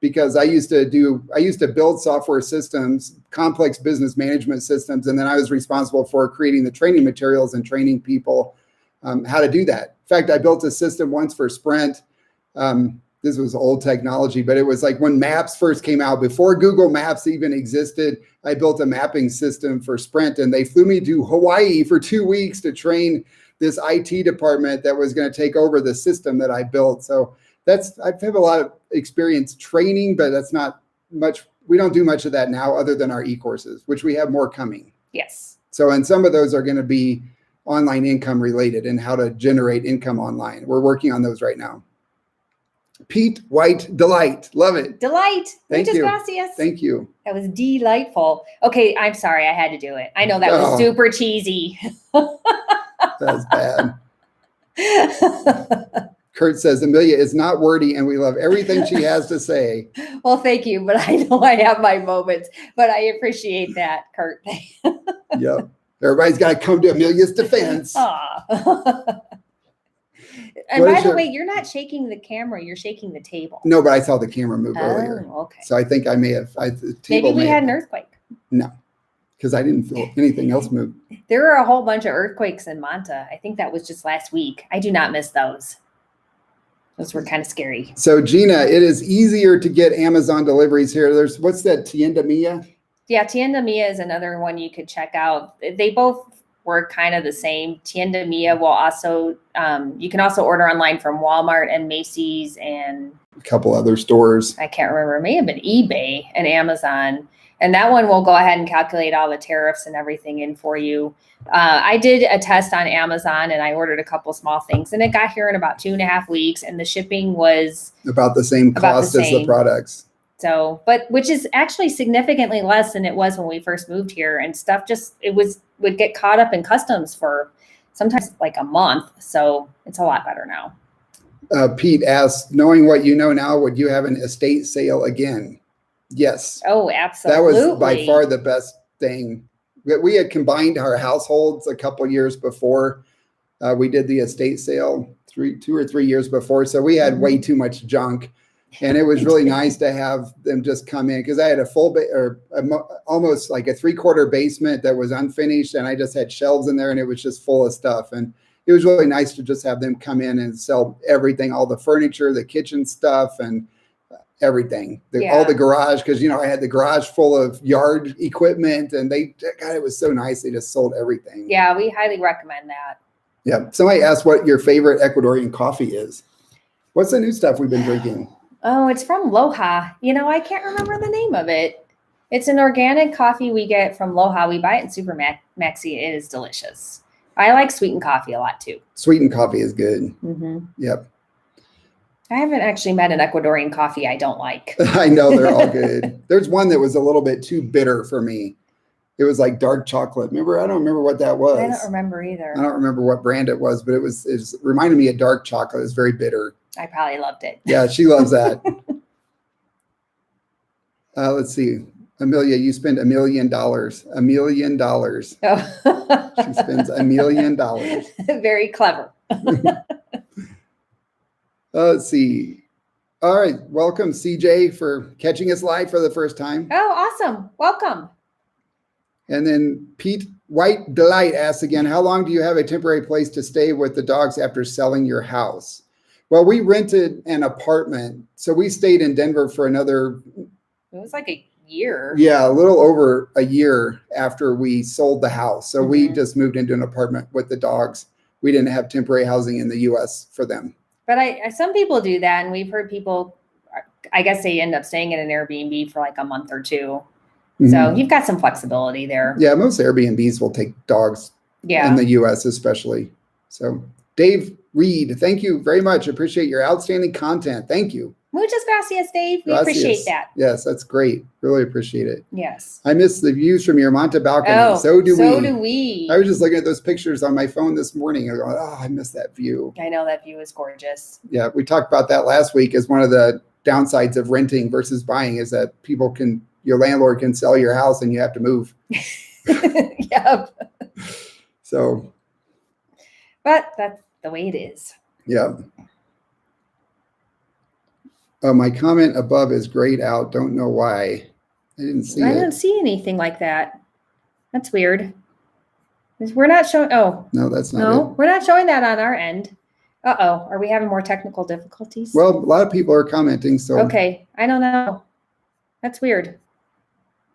Speaker 1: because I used to build software systems, complex business management systems, and then I was responsible for creating the training materials and training people how to do that. In fact, I built a system once for Sprint. This was old technology, but it was like when Maps first came out, before Google Maps even existed, I built a mapping system for Sprint, and they flew me to Hawaii for 2 weeks to train this IT department that was going to take over the system that I built. So I have a lot of experience training, but that's not much. We don't do much of that now other than our e-courses, which we have more coming.
Speaker 2: Yes.
Speaker 1: So, and some of those are going to be online income related and how to generate income online. We're working on those right now. Pete White, delight. Love it.
Speaker 2: Delight.
Speaker 1: Thank
Speaker 2: Muchas
Speaker 1: you.
Speaker 2: gracias.
Speaker 1: Thank you.
Speaker 2: That was delightful. Okay, I'm sorry. I had to do it. I know that was super cheesy.
Speaker 1: That's bad. Kurt says, Amelia is not wordy and we love everything she has to say.
Speaker 2: Well, thank you. But I know I have my moments, but I appreciate that, Kurt.
Speaker 1: Yep. Everybody's got to come to Amelia's defense.
Speaker 2: And by the way, you're not shaking the camera, you're shaking the table.
Speaker 1: No, but I saw the camera move earlier.
Speaker 2: Okay.
Speaker 1: So I think I may have.
Speaker 2: Maybe we had an earthquake.
Speaker 1: No, because I didn't feel anything else move.
Speaker 2: There were a whole bunch of earthquakes in Manta. I think that was just last week. I do not miss those. Those were kind of scary.
Speaker 1: So Gina, it is easier to get Amazon deliveries here. What's that, Tienda Mia?
Speaker 2: Yeah, Tienda Mia is another one you could check out. They both work kind of the same. Tienda Mia will also, you can also order online from Walmart and Macy's and
Speaker 1: a couple other stores.
Speaker 2: I can't remember. It may have been eBay and Amazon. And that one will go ahead and calculate all the tariffs and everything in for you. I did a test on Amazon and I ordered a couple small things and it got here in about 2.5 weeks and the shipping was
Speaker 1: about the same cost as the products.
Speaker 2: So, which is actually significantly less than it was when we first moved here, and stuff would get caught up in customs for sometimes like a month. So it's a lot better now.
Speaker 1: Pete asks, knowing what you know now, would you have an estate sale again? Yes.
Speaker 2: Oh, absolutely.
Speaker 1: That was by far the best thing. We had combined our households a couple years before we did the estate sale, 2 or 3 years before. So we had way too much junk. And it was really nice to have them just come in because I had a full almost like a 3/4 basement that was unfinished. And I just had shelves in there and it was just full of stuff. And it was really nice to just have them come in and sell everything, all the furniture, the kitchen stuff and everything, all the garage. Cause I had the garage full of yard equipment and it was so nice. They just sold everything.
Speaker 2: Yeah. We highly recommend that.
Speaker 1: Yeah. Somebody asked what your favorite Ecuadorian coffee is. What's the new stuff we've been drinking?
Speaker 2: Oh, it's from Loja. I can't remember the name of it. It's an organic coffee we get from Loja. We buy it in Super Maxi. It is delicious. I like sweetened coffee a lot too.
Speaker 1: Sweetened coffee is good.
Speaker 2: Mm-hmm.
Speaker 1: Yep.
Speaker 2: I haven't actually met an Ecuadorian coffee I don't like.
Speaker 1: I know they're all good. There's one that was a little bit too bitter for me. It was like dark chocolate. Remember? I don't remember what that was.
Speaker 2: I don't remember either.
Speaker 1: I don't remember what brand it was, but it reminded me of dark chocolate. It was very bitter.
Speaker 2: I probably loved it.
Speaker 1: Yeah, she loves that. Let's see. Amelia, you spend $1 million. $1 million.
Speaker 2: Oh.
Speaker 1: She spends $1 million.
Speaker 2: Very clever.
Speaker 1: Let's see. All right. Welcome, CJ, for catching us live for the first time.
Speaker 2: Oh, awesome. Welcome.
Speaker 1: And then Pete White Delight asks again, how long do you have a temporary place to stay with the dogs after selling your house? Well, we rented an apartment. So we stayed in Denver for another.
Speaker 2: It was like a year.
Speaker 1: Yeah, a little over a year after we sold the house. So we just moved into an apartment with the dogs. We didn't have temporary housing in the US for them.
Speaker 2: But some people do that. And we've heard people, I guess they end up staying in an Airbnb for like a month or two. So you've got some flexibility there.
Speaker 1: Yeah, most Airbnbs will take dogs in the US especially. So Dave Reed, thank you very much. Appreciate your outstanding content. Thank you.
Speaker 2: Muchas gracias, Dave. We appreciate that.
Speaker 1: Yes, that's great. Really appreciate it.
Speaker 2: Yes.
Speaker 1: I miss the views from your Monta balcony.
Speaker 2: Oh,
Speaker 1: so do
Speaker 2: we.
Speaker 1: I was just looking at those pictures on my phone this morning. I was going, oh, I miss that view.
Speaker 2: I know that view is gorgeous.
Speaker 1: Yeah, we talked about that last week as one of the downsides of renting versus buying is that your landlord can sell your house and you have to move.
Speaker 2: Yep.
Speaker 1: So.
Speaker 2: But that's the way it is.
Speaker 1: Yeah. My comment above is grayed out. Don't know why. I didn't see it.
Speaker 2: I don't see anything like that. That's weird. We're not showing. Oh.
Speaker 1: No, that's not
Speaker 2: No, we're not showing that on our end. Uh-oh. Are we having more technical difficulties?
Speaker 1: Well, a lot of people are commenting. So.
Speaker 2: Okay. I don't know. That's weird.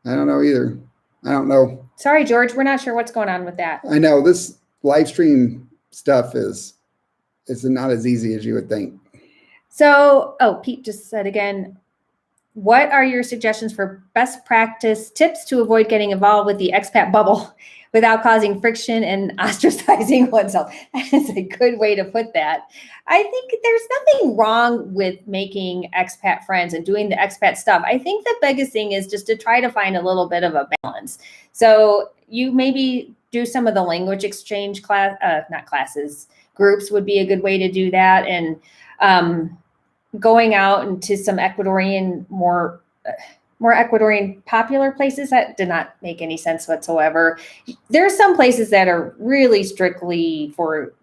Speaker 1: I don't know either. I don't know.
Speaker 2: Sorry, George. We're not sure what's going on with that.
Speaker 1: I know this live stream stuff it's not as easy as you would think.
Speaker 2: So, Pete just said again, what are your suggestions for best practice tips to avoid getting involved with the expat bubble without causing friction and ostracizing oneself? That is a good way to put that. I think there's nothing wrong with making expat friends and doing the expat stuff. I think the biggest thing is just to try to find a little bit of a balance. So you maybe do some of the language exchange groups would be a good way to do that. And going out into some Ecuadorian, more Ecuadorian popular places, that did not make any sense whatsoever. There are some places that are really strictly for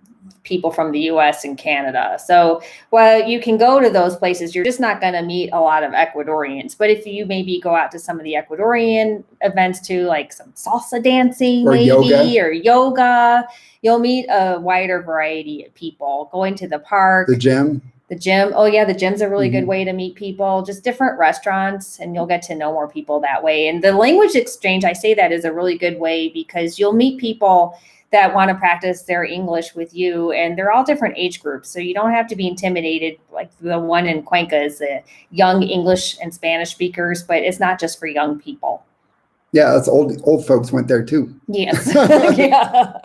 Speaker 2: people from the US and Canada. So while you can go to those places, you're just not going to meet a lot of Ecuadorians. But if you maybe go out to some of the Ecuadorian events too, like some salsa dancing or yoga, you'll meet a wider variety of people. Going to the park.
Speaker 1: The gym.
Speaker 2: Oh yeah, the gym's a really good way to meet people, just different restaurants, and you'll get to know more people that way. And the language exchange, I say that is a really good way because you'll meet people that want to practice their English with you, and they're all different age groups. So you don't have to be intimidated. Like the one in Cuenca is the young English and Spanish speakers, but it's not just for young people.
Speaker 1: Yeah, that's old folks went there too.
Speaker 2: Yes. Yeah.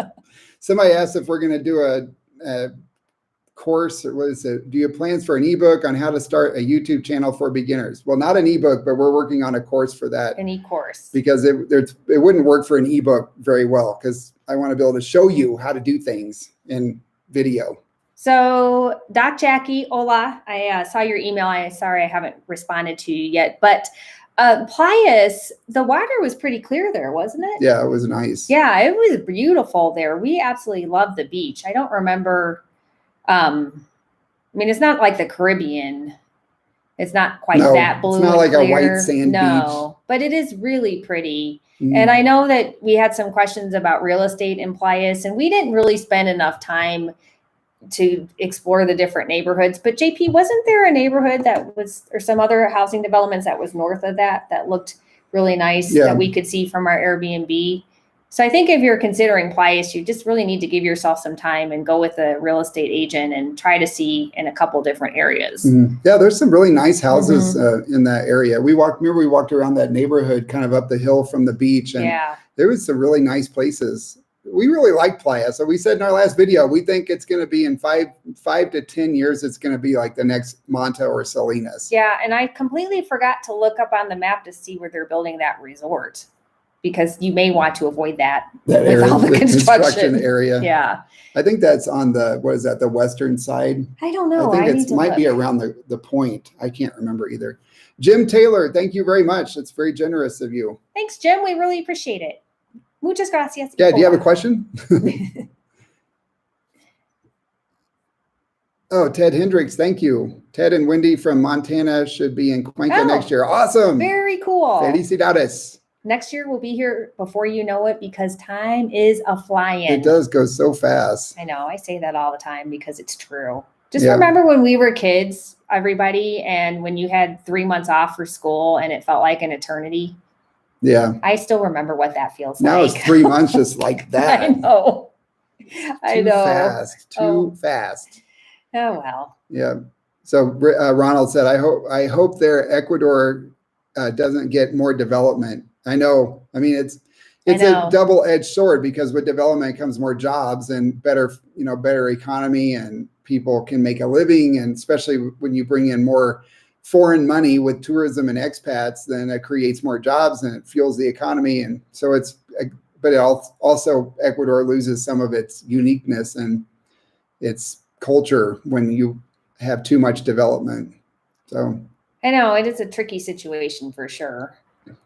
Speaker 1: Somebody asked if we're going to do a course, or what is it? Do you have plans for an ebook on how to start a YouTube channel for beginners? Well, not an ebook, but we're working on a course for that.
Speaker 2: An e-course.
Speaker 1: Because it wouldn't work for an ebook very well, because I want to be able to show you how to do things in video.
Speaker 2: So, Doc Jackie, hola. I saw your email. Sorry I haven't responded to you yet, but Playas, the water was pretty clear there, wasn't it?
Speaker 1: Yeah, it was nice.
Speaker 2: Yeah, it was beautiful there. We absolutely loved the beach. I don't remember. I mean, it's not like the Caribbean. It's not quite that blue.
Speaker 1: It's not like
Speaker 2: clear.
Speaker 1: A white sand beach.
Speaker 2: But it is really pretty. And I know that we had some questions about real estate in Playas, and we didn't really spend enough time to explore the different neighborhoods. But JP, wasn't there a neighborhood that was, or some other housing developments that was north of that looked really nice that we could see from our Airbnb? So I think if you're considering Playas, you just really need to give yourself some time and go with a real estate agent and try to see in a couple different areas.
Speaker 1: Yeah, there's some really nice houses in that area. We walked around that neighborhood kind of up the hill from the beach, and there was some really nice places. We really like Playa. So we said in our last video, we think it's going to be in 5 to 10 years, it's going to be like the next Manta or Salinas.
Speaker 2: Yeah, and I completely forgot to look up on the map to see where they're building that resort, because you may want to avoid that with
Speaker 1: area,
Speaker 2: all the construction
Speaker 1: area.
Speaker 2: Yeah.
Speaker 1: I think that's on the, what is that, the western side?
Speaker 2: I don't know.
Speaker 1: I think it might be around the point. I can't remember either. Jim Taylor, thank you very much. That's very generous of you.
Speaker 2: Thanks, Jim. We really appreciate it. Muchas gracias.
Speaker 1: Yeah, do you have a question? Oh, Ted Hendricks, thank you. Ted and Wendy from Montana should be in Cuenca next year. Awesome.
Speaker 2: Very cool.
Speaker 1: Felicidades.
Speaker 2: Next year we'll be here before you know it because time is a flying.
Speaker 1: It does go so fast.
Speaker 2: I know. I say that all the time because it's true. Just remember when we were kids, everybody, and when you had 3 months off for school and it felt like an eternity.
Speaker 1: Yeah.
Speaker 2: I still remember what that feels
Speaker 1: now
Speaker 2: like.
Speaker 1: Now it's 3 months just like that.
Speaker 2: I know. I know.
Speaker 1: Too fast.
Speaker 2: Oh, well.
Speaker 1: Yeah. So Ronald said, I hope their Ecuador doesn't get more development. I know. I mean, it's a double-edged sword because with development comes more jobs and better economy, and people can make a living. And especially when you bring in more foreign money with tourism and expats, then it creates more jobs and it fuels the economy. And so but it also Ecuador loses some of its uniqueness and its culture when you have too much development. So
Speaker 2: I know it is a tricky situation for sure.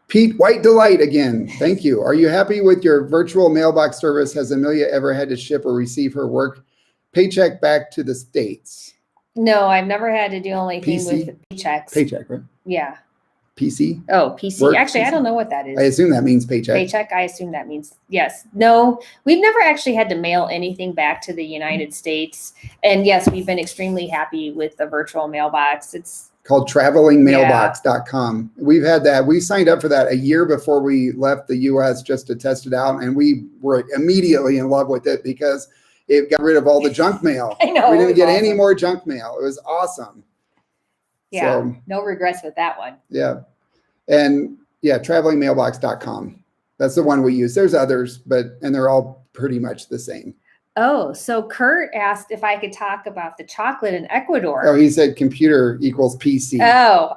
Speaker 1: Pete White Delight again. Thank you. Are you happy with your virtual mailbox service? Has Amelia ever had to ship or receive her work paycheck back to the States?
Speaker 2: No, I've never had to do anything with paychecks.
Speaker 1: Paycheck, right?
Speaker 2: Yeah.
Speaker 1: PC?
Speaker 2: Oh, PC.
Speaker 1: Work
Speaker 2: actually,
Speaker 1: PC?
Speaker 2: I don't know what that is.
Speaker 1: I assume that means paycheck.
Speaker 2: Paycheck, I assume that means, yes. No, we've never actually had to mail anything back to the United States. And yes, we've been extremely happy with the virtual mailbox. It's
Speaker 1: called travelingmailbox.com. We've had that. We signed up for that a year before we left the US just to test it out. And we were immediately in love with it because it got rid of all the junk mail.
Speaker 2: I know.
Speaker 1: We didn't get any more junk mail. It was awesome.
Speaker 2: Yeah.
Speaker 1: So,
Speaker 2: no regrets with that one.
Speaker 1: Yeah. And yeah, travelingmailbox.com. That's the one we use. There's others, and they're all pretty much the same.
Speaker 2: Oh, so Kurt asked if I could talk about the chocolate in Ecuador.
Speaker 1: Oh, he said computer equals PC.
Speaker 2: Oh.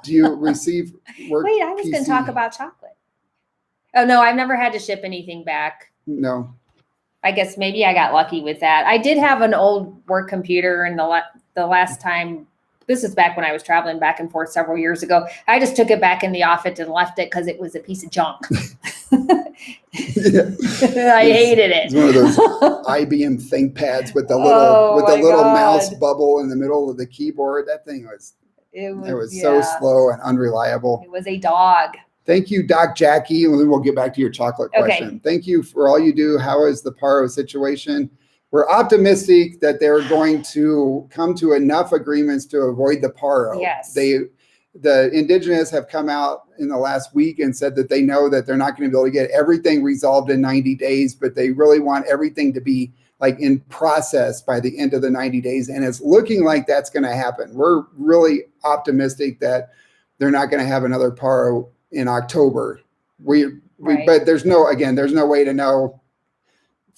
Speaker 1: Do you receive work?
Speaker 2: Wait, I was going to talk about chocolate. Oh, no, I've never had to ship anything back.
Speaker 1: No.
Speaker 2: I guess maybe I got lucky with that. I did have an old work computer, and the last time, this is back when I was traveling back and forth several years ago, I just took it back in the office and left it because it was a piece of junk. I hated it.
Speaker 1: It's one of those IBM ThinkPads with the little mouse bubble in the middle of the keyboard. That thing was so slow and unreliable.
Speaker 2: It was a dog.
Speaker 1: Thank you, Doc Jackie. And then we'll get back to your chocolate question. Okay. Thank you for all you do. How is the Paro situation? We're optimistic that they're going to come to enough agreements to avoid the Paro.
Speaker 2: Yes.
Speaker 1: The indigenous have come out in the last week and said that they know that they're not going to be able to get everything resolved in 90 days, but they really want everything to be like in process by the end of the 90 days. And it's looking like that's going to happen. We're really optimistic that they're not going to have another Paro in October. But there's no way to know.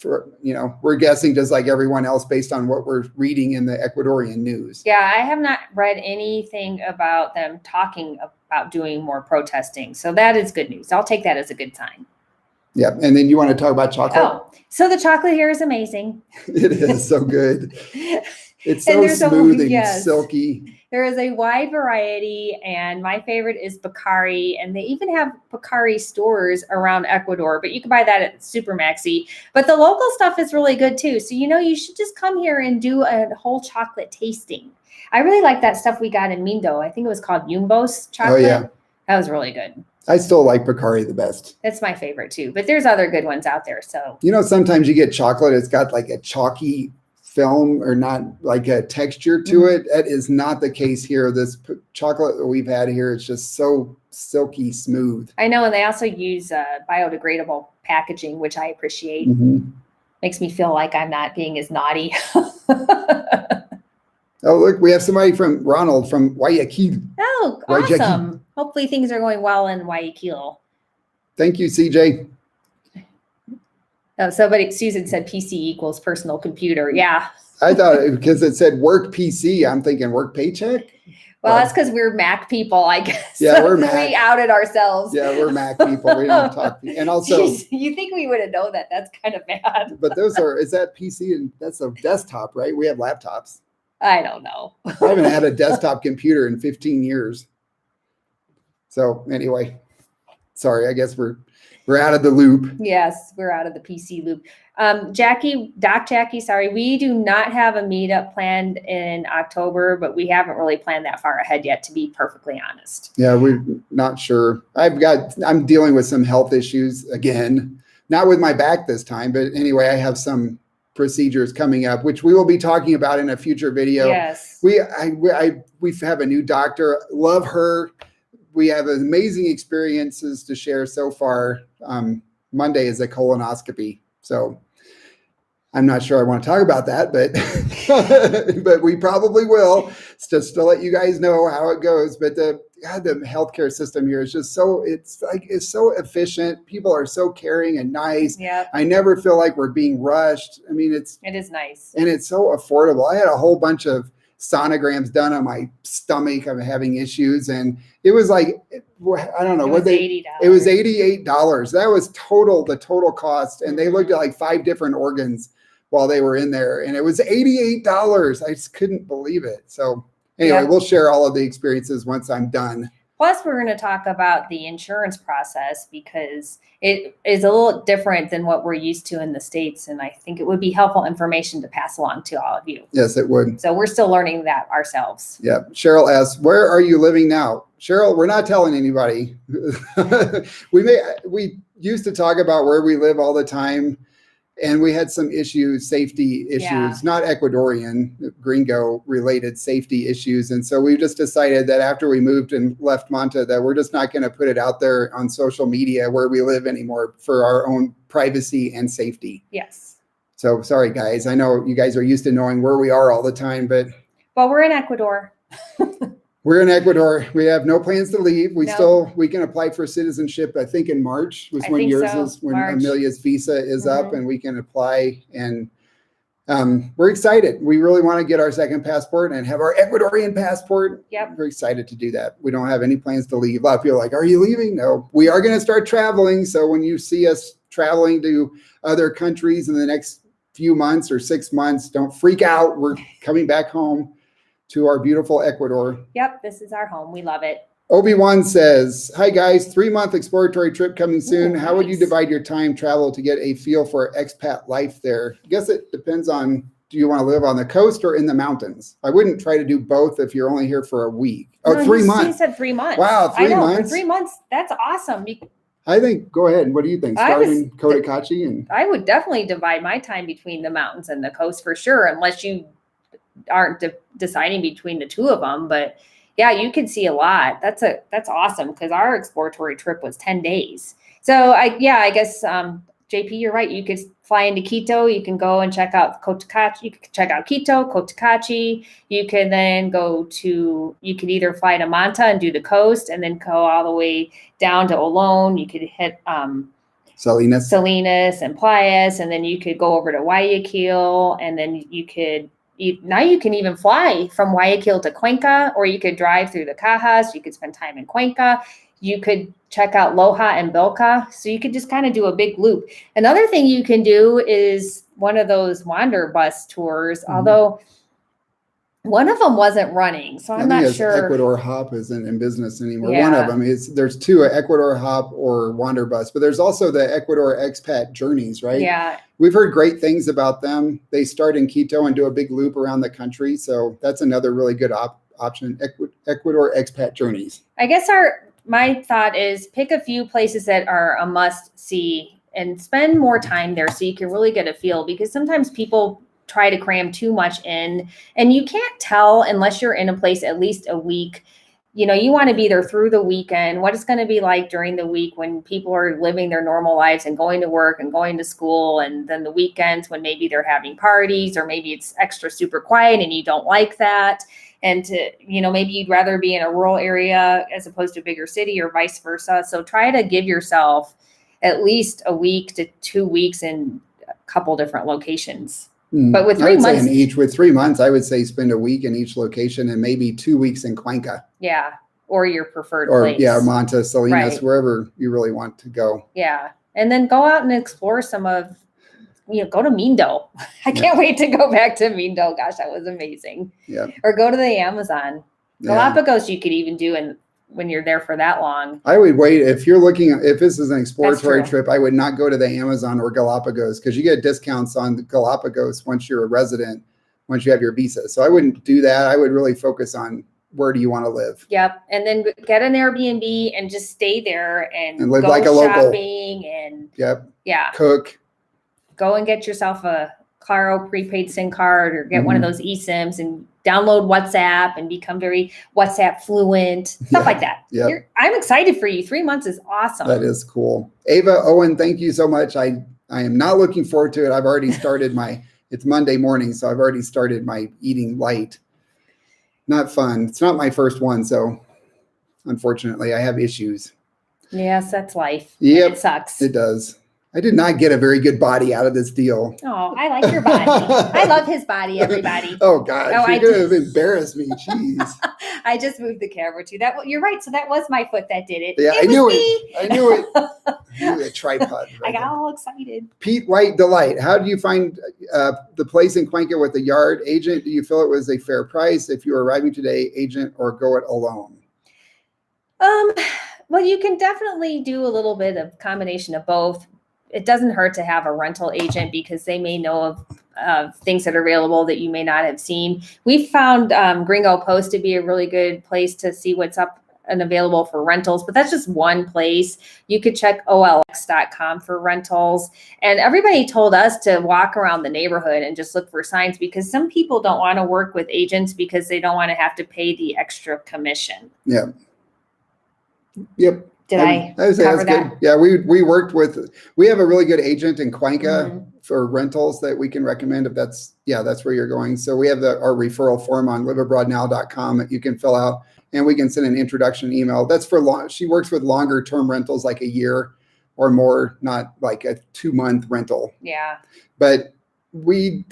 Speaker 1: We're guessing just like everyone else based on what we're reading in the Ecuadorian news.
Speaker 2: Yeah, I have not read anything about them talking about doing more protesting. So that is good news. I'll take that as a good sign.
Speaker 1: Yeah. And then you want to talk about chocolate?
Speaker 2: Oh, so the chocolate here is amazing.
Speaker 1: It is so good. It's so smooth and silky.
Speaker 2: There is a wide variety, and my favorite is Bacari, and they even have Bacari stores around Ecuador, but you can buy that at Super Maxi. But the local stuff is really good too. So, you should just come here and do a whole chocolate tasting. I really like that stuff we got in Mindo. I think it was called Yumbos chocolate.
Speaker 1: Oh, yeah.
Speaker 2: That was really good.
Speaker 1: I still like Bacari the best.
Speaker 2: That's my favorite too, but there's other good ones out there. So,
Speaker 1: sometimes you get chocolate, it's got like a chalky film or not like a texture to it. That is not the case here. This chocolate that we've had here is just so silky smooth.
Speaker 2: I know, and they also use biodegradable packaging, which I appreciate. Makes me feel like I'm not being as naughty.
Speaker 1: Oh, look, we have somebody from Ronald from Guayaquil.
Speaker 2: Oh, awesome. Hopefully things are going well in Guayaquil.
Speaker 1: Thank you, CJ.
Speaker 2: Oh, Susan said PC equals personal computer. Yeah.
Speaker 1: I thought because it said work PC, I'm thinking work paycheck.
Speaker 2: Well, that's because we're Mac people, I guess.
Speaker 1: Yeah, we're Mac.
Speaker 2: We outed ourselves.
Speaker 1: Yeah, we're Mac people. We don't talk. And also,
Speaker 2: you think we would have known that? That's kind of bad.
Speaker 1: But is that PC and that's a desktop, right? We have laptops.
Speaker 2: I don't know.
Speaker 1: I haven't had a desktop computer in 15 years. So anyway, sorry, I guess we're out of the loop.
Speaker 2: Yes, we're out of the PC loop. Doc Jackie, sorry, we do not have a meetup planned in October, but we haven't really planned that far ahead yet, to be perfectly honest.
Speaker 1: Yeah, we're not sure. I'm dealing with some health issues again, not with my back this time, but anyway, I have some procedures coming up, which we will be talking about in a future video.
Speaker 2: Yes.
Speaker 1: We have a new doctor. Love her. We have amazing experiences to share so far. Monday is a colonoscopy. So I'm not sure I want to talk about that, but we probably will. It's just to let you guys know how it goes. But the healthcare system here is just it's so efficient. People are so caring and nice.
Speaker 2: Yeah.
Speaker 1: I never feel like we're being rushed. I mean, it
Speaker 2: is nice.
Speaker 1: And it's so affordable. I had a whole bunch of sonograms done on my stomach. I'm having issues. And it was like, I don't know.
Speaker 2: $80.
Speaker 1: It was $88. That was the total cost. And they looked at like 5 different organs while they were in there. And it was $88. I just couldn't believe it. So anyway, We'll share all of the experiences once I'm done.
Speaker 2: Plus, we're going to talk about the insurance process because it is a little different than what we're used to in the States. And I think it would be helpful information to pass along to all of you.
Speaker 1: Yes, it would.
Speaker 2: So we're still learning that ourselves.
Speaker 1: Yeah. Cheryl asks, where are you living now? Cheryl, we're not telling anybody. We used to talk about where we live all the time. And we had some safety issues, not Ecuadorian, gringo related safety issues. And so we just decided that after we moved and left Manta, that we're just not going to put it out there on social media where we live anymore for our own privacy and safety.
Speaker 2: Yes.
Speaker 1: So sorry, guys. I know you guys are used to knowing where we are all the time, but.
Speaker 2: Well, we're in Ecuador.
Speaker 1: We're in Ecuador. We have no plans to leave. We can apply for citizenship, I think in March was when Amelia's visa is up and we can apply. And we're excited. We really want to get our second passport and have our Ecuadorian passport.
Speaker 2: Yep.
Speaker 1: We're excited to do that. We don't have any plans to leave. A lot of people are like, are you leaving? No, we are going to start traveling. So when you see us traveling to other countries in the next few months or 6 months, don't freak out. We're coming back home to our beautiful Ecuador.
Speaker 2: Yep, this is our home. We love it.
Speaker 1: Obi-Wan says, hi guys, 3-month exploratory trip coming soon.
Speaker 2: Ooh,
Speaker 1: How would you divide your time travel to get a feel for expat life there? I guess it depends on, do you want to live on the coast or in the mountains? I wouldn't try to do both if you're only here for a week. Oh, 3 months.
Speaker 2: He said 3 months.
Speaker 1: Wow, 3 months?
Speaker 2: For 3 months, that's awesome.
Speaker 1: I think, go ahead. What do you think? Starting Cotacachi?
Speaker 2: I would definitely divide my time between the mountains and the coast for sure, unless you aren't deciding between the two of them. But yeah, you can see a lot. That's awesome because our exploratory trip was 10 days. So I guess JP, you're right. You could fly into Quito. You can go and check out Cotacachi. You can check out Quito, Cotacachi. You can then you could either fly to Manta and do the coast and then go all the way down to Olón. You could hit Salinas and Playas, and then you could go over to Guayaquil, and then you can even fly from Guayaquil to Cuenca, or you could drive through the Cajas. You could spend time in Cuenca. You could check out Loja and Bilca. So you could just kind of do a big loop. Another thing you can do is one of those wander bus tours, although one of them wasn't running. So I'm not sure.
Speaker 1: Ecuador Hop isn't in business anymore. Yeah. One of them is, there's two, Ecuador Hop or Wander Bus, but there's also the Ecuador Expat Journeys, right?
Speaker 2: Yeah.
Speaker 1: We've heard great things about them. They start in Quito and do a big loop around the country. So that's another really good option, Ecuador Expat Journeys.
Speaker 2: I guess my thought is pick a few places that are a must see and spend more time there so you can really get a feel, because sometimes people try to cram too much in and you can't tell unless you're in a place at least a week. You know, you want to be there through the weekend, what it's going to be like during the week when people are living their normal lives and going to work and going to school, and then the weekends when maybe they're having parties or maybe it's extra super quiet and you don't like that. And maybe you'd rather be in a rural area as opposed to a bigger city or vice versa. So try to give yourself at least a week to 2 weeks in a couple different locations. But with 3 months,
Speaker 1: with 3 months, I would say spend a week in each location and maybe 2 weeks in Cuenca.
Speaker 2: Yeah, or your preferred place.
Speaker 1: Yeah, Manta, Salinas, wherever you really want to go.
Speaker 2: Yeah, and then go out and explore some of, go to Mindo. I can't wait to go back to Mindo. Gosh, that was amazing.
Speaker 1: Yeah.
Speaker 2: Or go to the Amazon. Galapagos you could even do in when you're there for that long.
Speaker 1: I would wait if this is an exploratory
Speaker 2: That's true.
Speaker 1: trip, I would not go to the Amazon or Galapagos because you get discounts on the Galapagos once you're a resident, once you have your visa. So I wouldn't do that. I would really focus on where do you want to live.
Speaker 2: Yep. And then get an Airbnb and just stay there and
Speaker 1: live
Speaker 2: go
Speaker 1: like a local.
Speaker 2: shopping and
Speaker 1: Cook.
Speaker 2: Go and get yourself a Claro prepaid SIM card or get one of those eSIMs and download WhatsApp and become very WhatsApp fluent, stuff like that. I'm excited for you. 3 months is awesome.
Speaker 1: That is cool. Ava Owen, thank you so much. I am not looking forward to it. I've already started it's Monday morning, so I've already started my eating light. Not fun. It's not my first one, so unfortunately I have issues.
Speaker 2: Yes, that's life.
Speaker 1: Yep.
Speaker 2: It sucks.
Speaker 1: It does. I did not get a very good body out of this deal.
Speaker 2: Oh, I like your body. I love his body, everybody.
Speaker 1: Oh, gosh. You're going to have embarrassed me. Jeez.
Speaker 2: I just moved the camera to that. You're right. So that was my foot that did it.
Speaker 1: Yeah, I knew it. I knew it. I knew a tripod. Right
Speaker 2: I got all excited.
Speaker 1: Pete White Delight. How do you find the place in Cuenca with a yard agent? Do you feel it was a fair price if you were arriving today, agent, or go it alone?
Speaker 2: Well, you can definitely do a little bit of combination of both. It doesn't hurt to have a rental agent because they may know of things that are available that you may not have seen. We found Gringo Post to be a really good place to see what's up and available for rentals, but that's just one place. You could check olx.com for rentals. And everybody told us to walk around the neighborhood and just look for signs because some people don't want to work with agents because they don't want to have to pay the extra commission.
Speaker 1: Yeah. Yep.
Speaker 2: Did I
Speaker 1: say
Speaker 2: cover
Speaker 1: that's
Speaker 2: that?
Speaker 1: good. Yeah, we have a really good agent in Cuenca for rentals that we can recommend if that's where you're going. So we have our referral form on liveabroadnow.com that you can fill out and we can send an introduction email. That's for she works with longer term rentals, like a year or more, not like a 2-month rental.
Speaker 2: Yeah.
Speaker 1: But we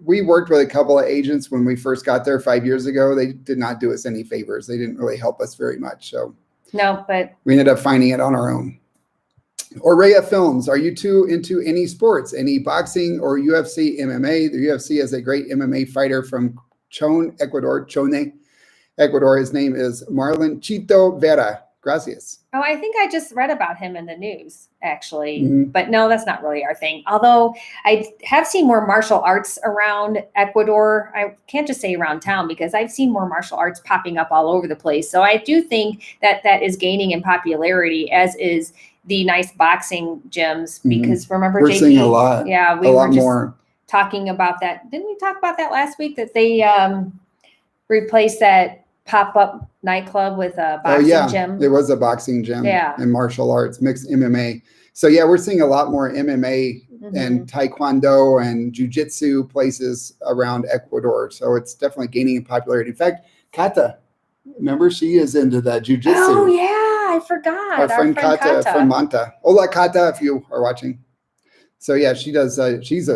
Speaker 1: worked with a couple of agents when we first got there 5 years ago. They did not do us any favors. They didn't really help us very much. So
Speaker 2: no, but
Speaker 1: we ended up finding it on our own. Aurea Films, are you two into any sports, any boxing or UFC, MMA? The UFC is a great MMA fighter from Chone, Ecuador. His name is Marlon Chito Vera. Gracias.
Speaker 2: Oh, I think I just read about him in the news, actually. But no, that's not really our thing. Although I have seen more martial arts around Ecuador. I can't just say around town because I've seen more martial arts popping up all over the place. So I do think that is gaining in popularity, as is the nice boxing gyms. Because remember,
Speaker 1: we're
Speaker 2: JP,
Speaker 1: seeing a lot.
Speaker 2: Yeah, we
Speaker 1: a
Speaker 2: were
Speaker 1: lot
Speaker 2: just
Speaker 1: more
Speaker 2: talking about that. Didn't we talk about that last week? That they replaced that pop-up nightclub with a boxing gym.
Speaker 1: There was a boxing gym and martial arts, mixed MMA. So yeah, we're seeing a lot more MMA and taekwondo and jiu-jitsu places around Ecuador. So it's definitely gaining in popularity. In fact, Kata, remember, she is into that jiu-jitsu.
Speaker 2: Oh yeah, I forgot.
Speaker 1: Our friend Kata from Manta. Hola Kata, if you are watching. So yeah, she does. She's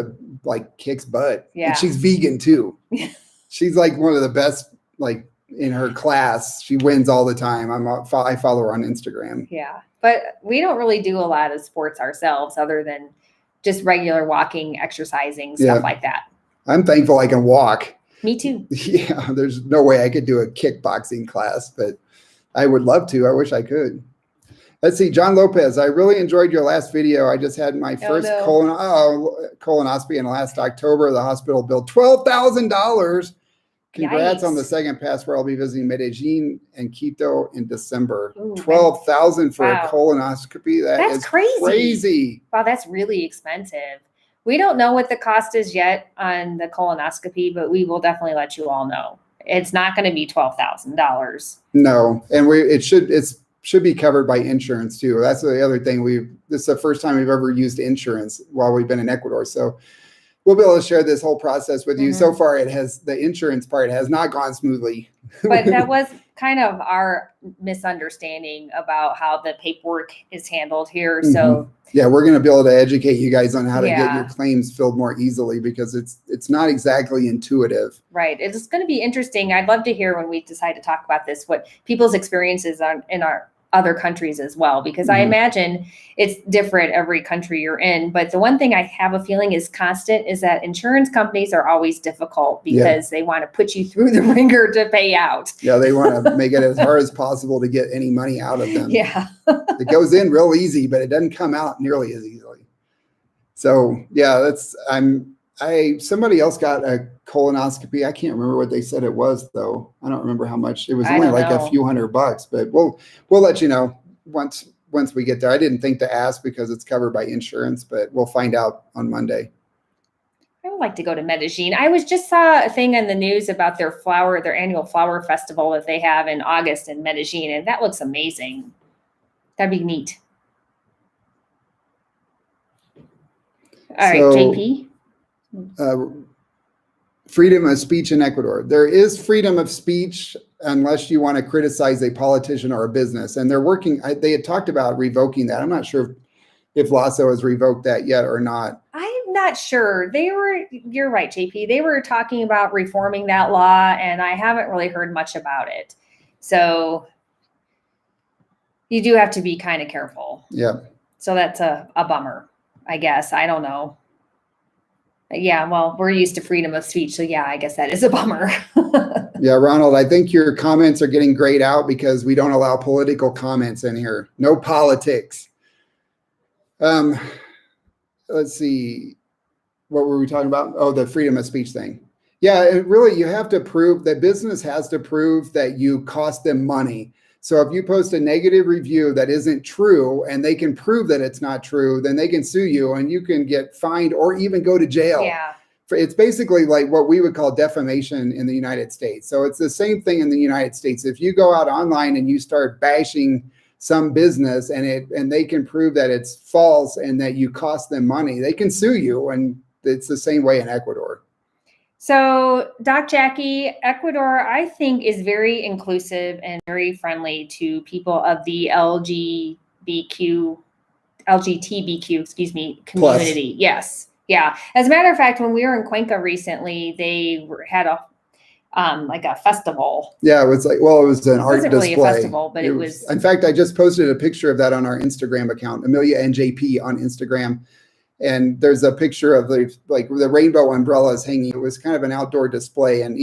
Speaker 1: kicks butt.
Speaker 2: Yeah.
Speaker 1: And she's vegan too. She's like one of the best, in her class. She wins all the time. I follow her on Instagram.
Speaker 2: Yeah, but we don't really do a lot of sports ourselves other than just regular walking, exercising, stuff like that.
Speaker 1: I'm thankful I can walk.
Speaker 2: Me too.
Speaker 1: Yeah, there's no way I could do a kickboxing class, but I would love to. I wish I could. Let's see, John Lopez. I really enjoyed your last video. I just had my first colonoscopy in last October. The hospital billed $12,000. Congrats on the second pass where I'll be visiting Medellin and Quito in December. $12,000 for a colonoscopy. That's crazy.
Speaker 2: Wow, that's really expensive. We don't know what the cost is yet on the colonoscopy, but we will definitely let you all know. It's not going to be $12,000.
Speaker 1: No, and it should be covered by insurance too. That's the other thing. This is the first time we've ever used insurance while we've been in Ecuador. So we'll be able to share this whole process with you. So far, the insurance part has not gone smoothly.
Speaker 2: But that was kind of our misunderstanding about how the paperwork is handled here. So
Speaker 1: yeah, we're going to be able to educate you guys on how to get your claims filled more easily because it's not exactly intuitive.
Speaker 2: Right. It's going to be interesting. I'd love to hear when we decide to talk about this, what people's experiences are in our other countries as well, because I imagine it's different every country you're in. But the one thing I have a feeling is constant is that insurance companies are always difficult because they want to put you through the ringer to pay out.
Speaker 1: Yeah, they want to make it as hard as possible to get any money out of them.
Speaker 2: Yeah.
Speaker 1: It goes in real easy, but it doesn't come out nearly as easily. So yeah, somebody else got a colonoscopy. I can't remember what they said it was though. I don't remember how much. It was only like a few $100, but we'll let you know once we get there. I didn't think to ask because it's covered by insurance, but we'll find out on Monday.
Speaker 2: I would like to go to Medellin. I just saw a thing in the news about their annual flower festival that they have in August in Medellin, and that looks amazing. That'd be neat. All right, JP.
Speaker 1: Freedom of speech in Ecuador. There is freedom of speech unless you want to criticize a politician or a business. And they're working, they had talked about revoking that. I'm not sure if Lasso has revoked that yet or not.
Speaker 2: I'm not sure. You're right, JP. They were talking about reforming that law, and I haven't really heard much about it. So you do have to be kind of careful.
Speaker 1: Yeah.
Speaker 2: So that's a bummer, I guess. I don't know. Yeah, well, we're used to freedom of speech. So yeah, I guess that is a bummer.
Speaker 1: Yeah, Ronald, I think your comments are getting grayed out because we don't allow political comments in here. No politics. Let's see. What were we talking about? Oh, the freedom of speech thing. Yeah, you have to prove that business has to prove that you cost them money. So if you post a negative review that isn't true and they can prove that it's not true, then they can sue you and you can get fined or even go to jail.
Speaker 2: Yeah.
Speaker 1: It's basically like what we would call defamation in the United States. So it's the same thing in the United States. If you go out online and you start bashing some business and they can prove that it's false and that you cost them money, they can sue you. And it's the same way in Ecuador.
Speaker 2: So, Doc Jackie, Ecuador, I think, is very inclusive and very friendly to people of the LGBTQ, community.
Speaker 1: Plus.
Speaker 2: Yes. Yeah. As a matter of fact, when we were in Cuenca recently, they had a festival.
Speaker 1: Yeah, it was it was an art display. It wasn't really a
Speaker 2: festival, but it was.
Speaker 1: In fact, I just posted a picture of that on our Instagram account, Amelia and JP on Instagram. And there's a picture of the rainbow umbrellas hanging. It was kind of an outdoor display, and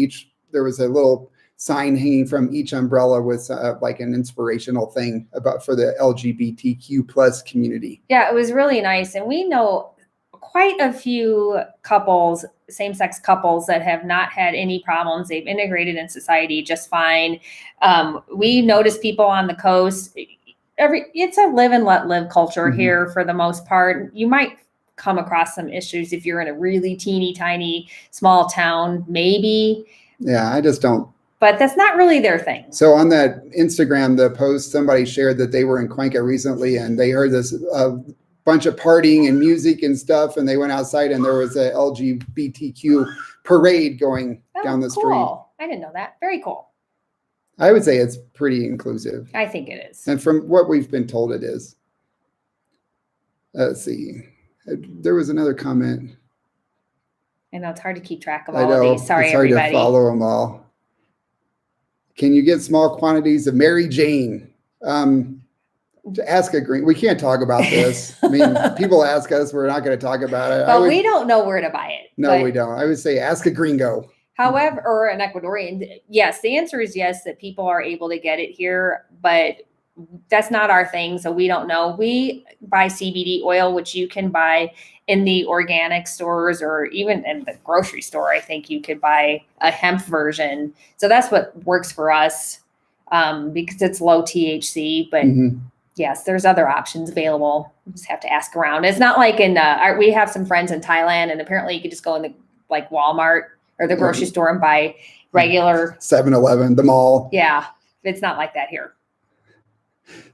Speaker 1: there was a little sign hanging from each umbrella with like an inspirational thing for the LGBTQ plus community.
Speaker 2: Yeah, it was really nice. And we know quite a few couples, same-sex couples, that have not had any problems. They've integrated in society just fine. We notice people on the coast. It's a live and let live culture here for the most part. You might come across some issues if you're in a really teeny tiny small town, maybe.
Speaker 1: Yeah, I just don't.
Speaker 2: But that's not really their thing.
Speaker 1: So on that Instagram, the post, somebody shared that they were in Cuenca recently and they heard this bunch of partying and music and stuff, and they went outside and there was a LGBTQ parade going down the street.
Speaker 2: Cool. I didn't know that. Very cool.
Speaker 1: I would say it's pretty inclusive.
Speaker 2: I think it is.
Speaker 1: And from what we've been told, it is. Let's see. There was another comment.
Speaker 2: I know it's hard to keep track of all of these. Sorry, everybody.
Speaker 1: It's hard to follow them all. Can you get small quantities of Mary Jane? Ask a green. We can't talk about this. I mean, people ask us. We're not going to talk about it.
Speaker 2: But we don't know where to buy it.
Speaker 1: No, we don't. I would say ask a gringo.
Speaker 2: However, or an Ecuadorian. Yes, the answer is yes, that people are able to get it here, but that's not our thing, so we don't know. We buy CBD oil, which you can buy in the organic stores or even in the grocery store. I think you could buy a hemp version. So that's what works for us because it's low THC. But yes, there's other options available. You just have to ask around. It's not like we have some friends in Thailand, and apparently you could just go in the Walmart or the grocery store and buy regular
Speaker 1: 7-Eleven, the mall.
Speaker 2: Yeah, it's not like that here.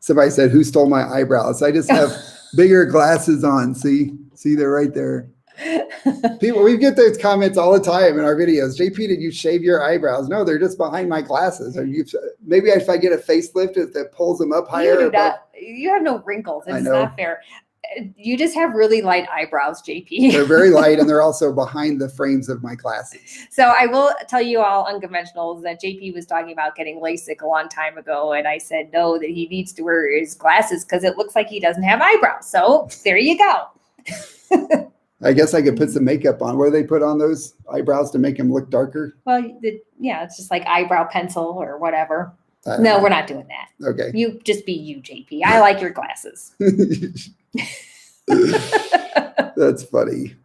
Speaker 1: Somebody said, "Who stole my eyebrows?" I just have bigger glasses on. See, they're right there. People, we get those comments all the time in our videos. JP, did you shave your eyebrows? No, they're just behind my glasses. Maybe if I get a facelift, that pulls them up higher.
Speaker 2: You have no wrinkles. It's not fair. You just have really light eyebrows, JP.
Speaker 1: They're very light, and they're also behind the frames of my glasses.
Speaker 2: So I will tell you all unconventionals that JP was talking about getting LASIK a long time ago. And I said, no, that he needs to wear his glasses because it looks like he doesn't have eyebrows. So there you go.
Speaker 1: I guess I could put some makeup on. What do they put on those eyebrows to make them look darker?
Speaker 2: Well, yeah, it's just like eyebrow pencil or whatever.
Speaker 1: I don't
Speaker 2: No,
Speaker 1: know.
Speaker 2: we're not doing that.
Speaker 1: Okay.
Speaker 2: You just be you, JP. I like your glasses.
Speaker 1: That's funny.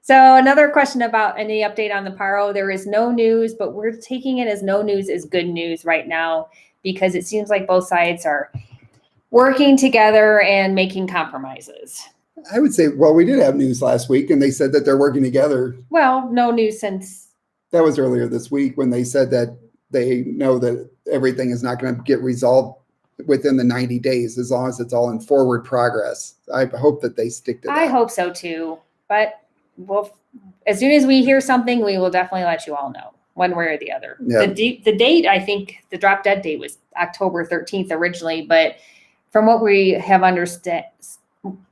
Speaker 2: So another question about any update on the Paro. There is no news, but we're taking it as no news is good news right now because it seems like both sides are working together and making compromises.
Speaker 1: I would say, well, we did have news last week, and they said that they're working together.
Speaker 2: Well, no news since.
Speaker 1: That was earlier this week when they said that they know that everything is not going to get resolved within the 90 days as long as it's all in forward progress. I hope that they stick to that.
Speaker 2: I hope so too. But as soon as we hear something, we will definitely let you all know one way or the other.
Speaker 1: Yeah.
Speaker 2: The date, I think the drop dead date was October 13th originally, but from what we have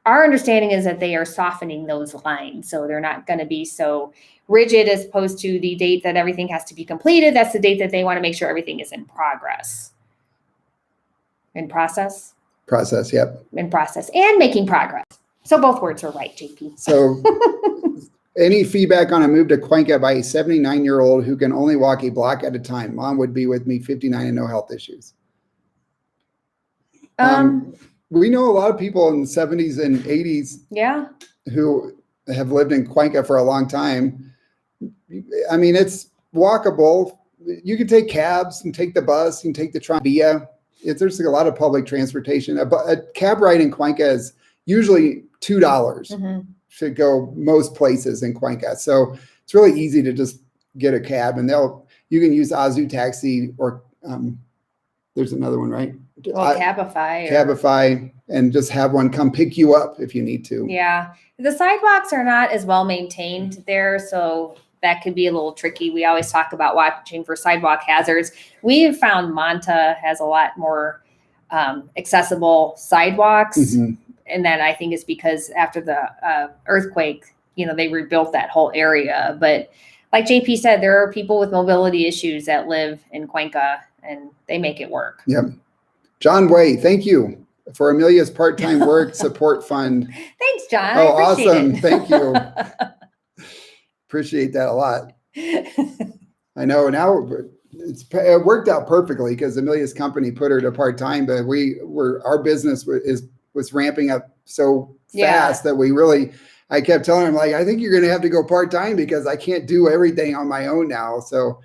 Speaker 2: our understanding is that they are softening those lines. So they're not going to be so rigid as opposed to the date that everything has to be completed. That's the date that they want to make sure everything is in progress. In process?
Speaker 1: Process, yep.
Speaker 2: In process and making progress. So both words are right, JP.
Speaker 1: So any feedback on a move to Cuenca by a 79-year-old who can only walk a block at a time? Mom would be with me, 59 and no health issues. We know a lot of people in the 70s and 80s
Speaker 2: Yeah.
Speaker 1: who have lived in Cuenca for a long time. I mean, it's walkable. You can take cabs and take the bus and take the tranvia. There's a lot of public transportation. A cab ride in Cuenca is usually $2 to go most places in Cuenca. So it's really easy to just get a cab, and you can use Azu Taxi or there's another one, right?
Speaker 2: Well, Cabify.
Speaker 1: Cabify, and just have one come pick you up if you need to.
Speaker 2: Yeah. The sidewalks are not as well maintained there, so that could be a little tricky. We always talk about watching for sidewalk hazards. We have found Manta has a lot more accessible sidewalks. And that I think is because after the earthquake, they rebuilt that whole area. But like JP said, there are people with mobility issues that live in Cuenca and they make it work.
Speaker 1: Yep. John Way, thank you for Amelia's part-time work support fund.
Speaker 2: Thanks, John.
Speaker 1: Oh,
Speaker 2: I appreciate
Speaker 1: awesome.
Speaker 2: it.
Speaker 1: Thank you. Appreciate that a lot. I know now it worked out perfectly because Amelia's company put her to part-time, but our business was ramping up so fast that I kept telling him, like, I think you're going to have to go part-time because I can't do everything on my own now. So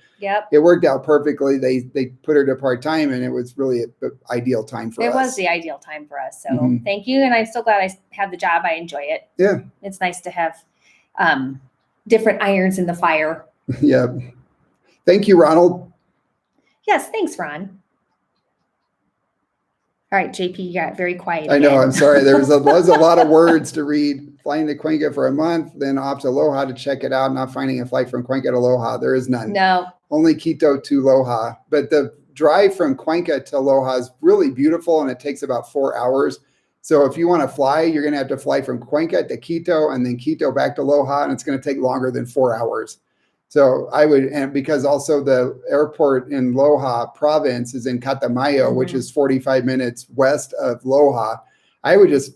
Speaker 1: it worked out perfectly. They put her to part-time, and it was really the ideal time for us.
Speaker 2: It was the ideal time for us. So thank you. And I'm so glad I have the job. I enjoy it.
Speaker 1: Yeah.
Speaker 2: It's nice to have different irons in the fire.
Speaker 1: Yeah. Thank you, Ronald.
Speaker 2: Yes. Thanks, Ron. All right, JP, you got very quiet.
Speaker 1: I know.
Speaker 2: Again.
Speaker 1: I'm sorry. There was a lot of words to read. Flying to Cuenca for a month, then off to Loja to check it out. Not finding a flight from Cuenca to Loja. There is none.
Speaker 2: No.
Speaker 1: Only Quito to Loja. But the drive from Cuenca to Loja is really beautiful, and it takes about 4 hours. So if you want to fly, you're going to have to fly from Cuenca to Quito and then Quito back to Loja, and it's going to take longer than 4 hours. So and because also the airport in Loja province is in Catamayo, which is 45 minutes west of Loja, I would just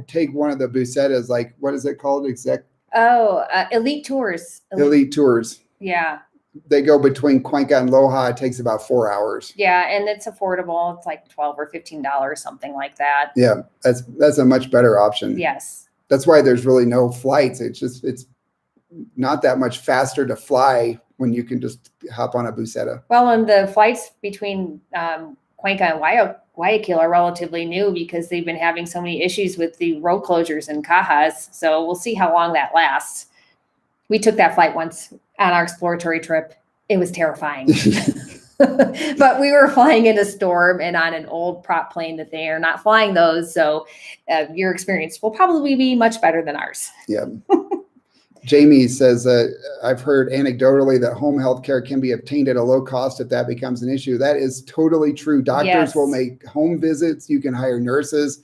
Speaker 1: take one of the busetas, like, what is it called?
Speaker 2: Elite Tours.
Speaker 1: Elite Tours.
Speaker 2: Yeah.
Speaker 1: They go between Cuenca and Loja. It takes about 4 hours.
Speaker 2: Yeah, and it's affordable. It's like $12 or $15, something like that.
Speaker 1: Yeah, that's a much better option.
Speaker 2: Yes.
Speaker 1: That's why there's really no flights. It's not that much faster to fly when you can just hop on a buseta.
Speaker 2: Well, and the flights between Cuenca and Guayaquil are relatively new because they've been having so many issues with the road closures in Cajas. So we'll see how long that lasts. We took that flight once on our exploratory trip. It was terrifying. But we were flying in a storm and on an old prop plane that they are not flying those. So your experience will probably be much better than ours.
Speaker 1: Yeah. Jamie says, I've heard anecdotally that home health care can be obtained at a low cost if that becomes an issue. That is totally true. Doctors will make home visits. You can hire nurses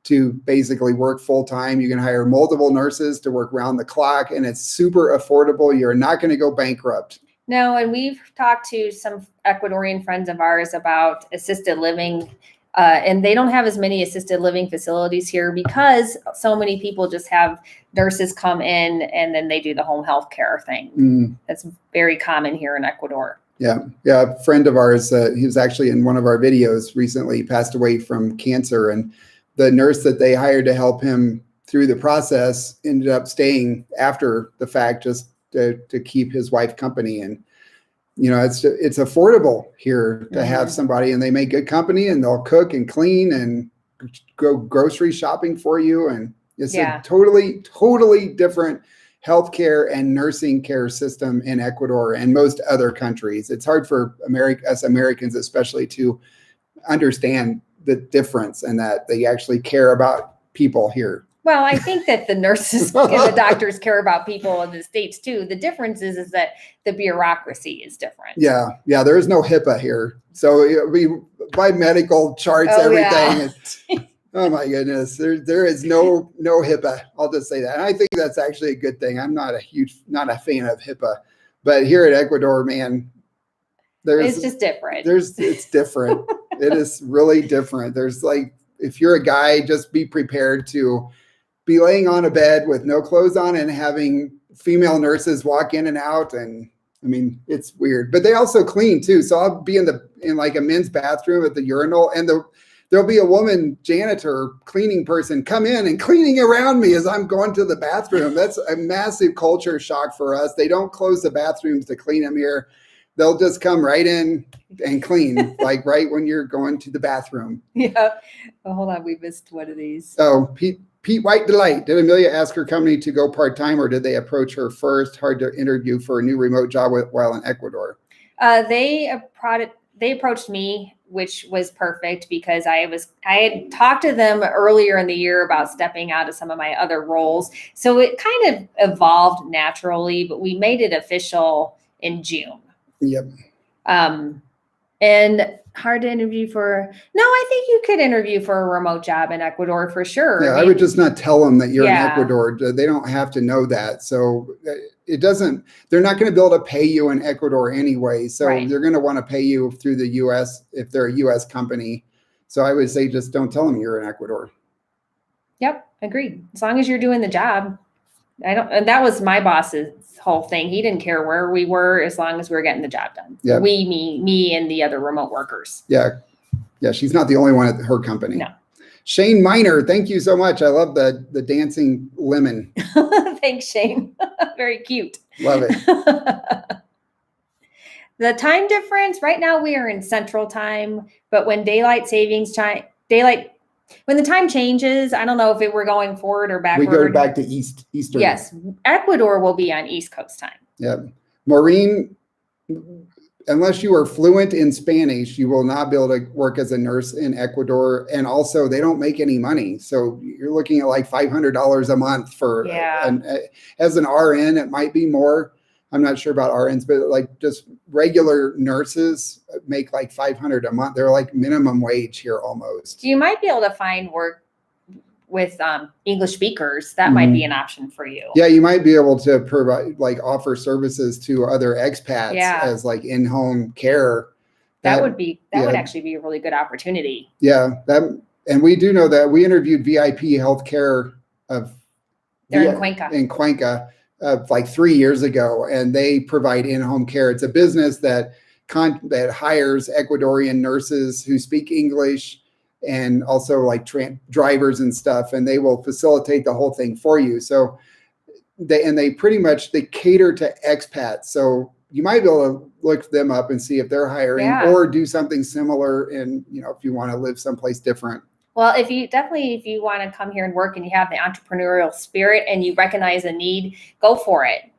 Speaker 1: to basically work full time. You can hire multiple nurses to work round the clock, and it's super affordable. You're not going to go bankrupt.
Speaker 2: No, and we've talked to some Ecuadorian friends of ours about assisted living, and they don't have as many assisted living facilities here because so many people just have nurses come in and then they do the home health care thing. That's very common here in Ecuador.
Speaker 1: Yeah. A friend of ours, he was actually in one of our videos recently, passed away from cancer, and the nurse that they hired to help him through the process ended up staying after the fact just to keep his wife company. And, it's affordable here to have somebody, and they make good company, and they'll cook and clean and go grocery shopping for you. And it's a totally, totally different healthcare and nursing care system in Ecuador and most other countries. It's hard for us Americans, especially, to understand the difference and that they actually care about people here.
Speaker 2: Well, I think that the nurses and the doctors care about people in the States too. The difference is that the bureaucracy is different.
Speaker 1: Yeah. There is no HIPAA here. So we by medical charts, everything.
Speaker 2: Yeah.
Speaker 1: Oh my goodness. There is no HIPAA. I'll just say that. And I think that's actually a good thing. I'm not a fan of HIPAA, but here at Ecuador, man,
Speaker 2: it's just different.
Speaker 1: It's different. It is really different. There's like, if you're a guy, just be prepared to be laying on a bed with no clothes on and having female nurses walk in and out. And I mean, it's weird, but they also clean too. So I'll be in like a men's bathroom at the urinal, and there'll be a woman janitor, cleaning person come in and cleaning around me as I'm going to the bathroom. That's a massive culture shock for us. They don't close the bathrooms to clean them here. They'll just come right in and clean, like right when you're going to the bathroom.
Speaker 2: Yeah. Oh, hold on. We missed one of these.
Speaker 1: Oh, Pete White Delight. Did Amelia ask her company to go part-time, or did they approach her first? Hard to interview for a new remote job while in Ecuador.
Speaker 2: They approached me, which was perfect because I had talked to them earlier in the year about stepping out of some of my other roles. So it kind of evolved naturally, but we made it official in June.
Speaker 1: Yep.
Speaker 2: And hard to interview for. No, I think you could interview for a remote job in Ecuador for sure.
Speaker 1: Yeah, I would just not tell them that you're in Ecuador. They don't have to know that. So they're not going to be able to pay you in Ecuador anyway. So they're going to want to pay you through the U.S. if they're a U.S. company. So I would say just don't tell them you're in Ecuador. Yep,
Speaker 2: agreed. As long as you're doing the job. And that was my boss's whole thing. He didn't care where we were as long as we were getting the job done.
Speaker 1: Yeah.
Speaker 2: Me and the other remote workers.
Speaker 1: Yeah. She's not the only one at her company.
Speaker 2: No.
Speaker 1: Shane Miner, thank you so much. I love the dancing lemon.
Speaker 2: Thanks, Shane. Very cute.
Speaker 1: Love it.
Speaker 2: The time difference, right now we are in Central Time, but when when the time changes, I don't know if we're going forward or backward.
Speaker 1: We go back to Eastern.
Speaker 2: Yes. Ecuador will be on East Coast time.
Speaker 1: Yeah. Maureen, unless you are fluent in Spanish, you will not be able to work as a nurse in Ecuador. And also, they don't make any money. So you're looking at like $500 a month for as an RN. It might be more. I'm not sure about RNs, but like just regular nurses make like $500 a month. They're like minimum wage here almost.
Speaker 2: You might be able to find work with English speakers. That might be an option for you.
Speaker 1: Yeah, you might be able to provide, like, offer services to other expats as like in-home care.
Speaker 2: That would actually be a really good opportunity.
Speaker 1: Yeah, and we do know that we interviewed VIP Healthcare
Speaker 2: in Cuenca.
Speaker 1: In Cuenca. Like 3 years ago, and they provide in-home care. It's a business that hires Ecuadorian nurses who speak English and also like drivers and stuff, and they will facilitate the whole thing for you. So they pretty much cater to expats. So you might be able to look them up and see if they're hiring or do something similar. And if you want to live someplace different.
Speaker 2: Well, if you want to come here and work and you have the entrepreneurial spirit and you recognize a need, go for it.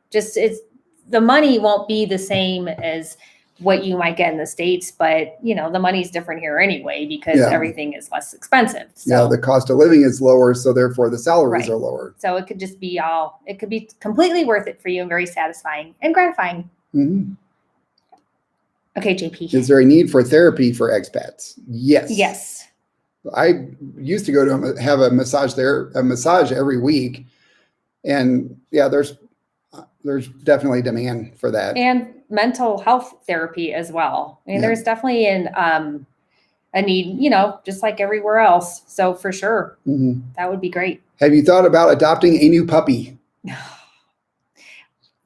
Speaker 2: The money won't be the same as what you might get in the States, but the money's different here anyway because everything is less expensive. So.
Speaker 1: Yeah, the cost of living is lower, so therefore the salaries are lower.
Speaker 2: So it could just be it could be completely worth it for you and very satisfying and gratifying.
Speaker 1: Mm-hmm.
Speaker 2: Okay, JP.
Speaker 1: Is there a need for therapy for expats? Yes.
Speaker 2: Yes.
Speaker 1: I used to go to have a massage every week. And yeah, there's definitely demand for that.
Speaker 2: And mental health therapy as well. I mean, there's definitely a need, just like everywhere else. So for sure, that would be great.
Speaker 1: Have you thought about adopting a new puppy?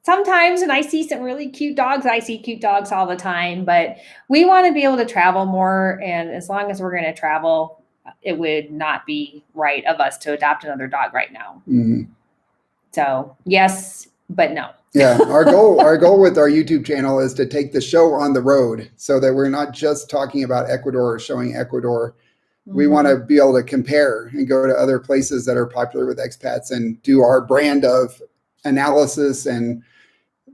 Speaker 2: Sometimes when I see some really cute dogs, I see cute dogs all the time, but we want to be able to travel more. And as long as we're going to travel, it would not be right of us to adopt another dog right now. So yes, but no.
Speaker 1: Yeah. Our goal with our YouTube channel is to take the show on the road so that we're not just talking about Ecuador or showing Ecuador. We want to be able to compare and go to other places that are popular with expats and do our brand of analysis and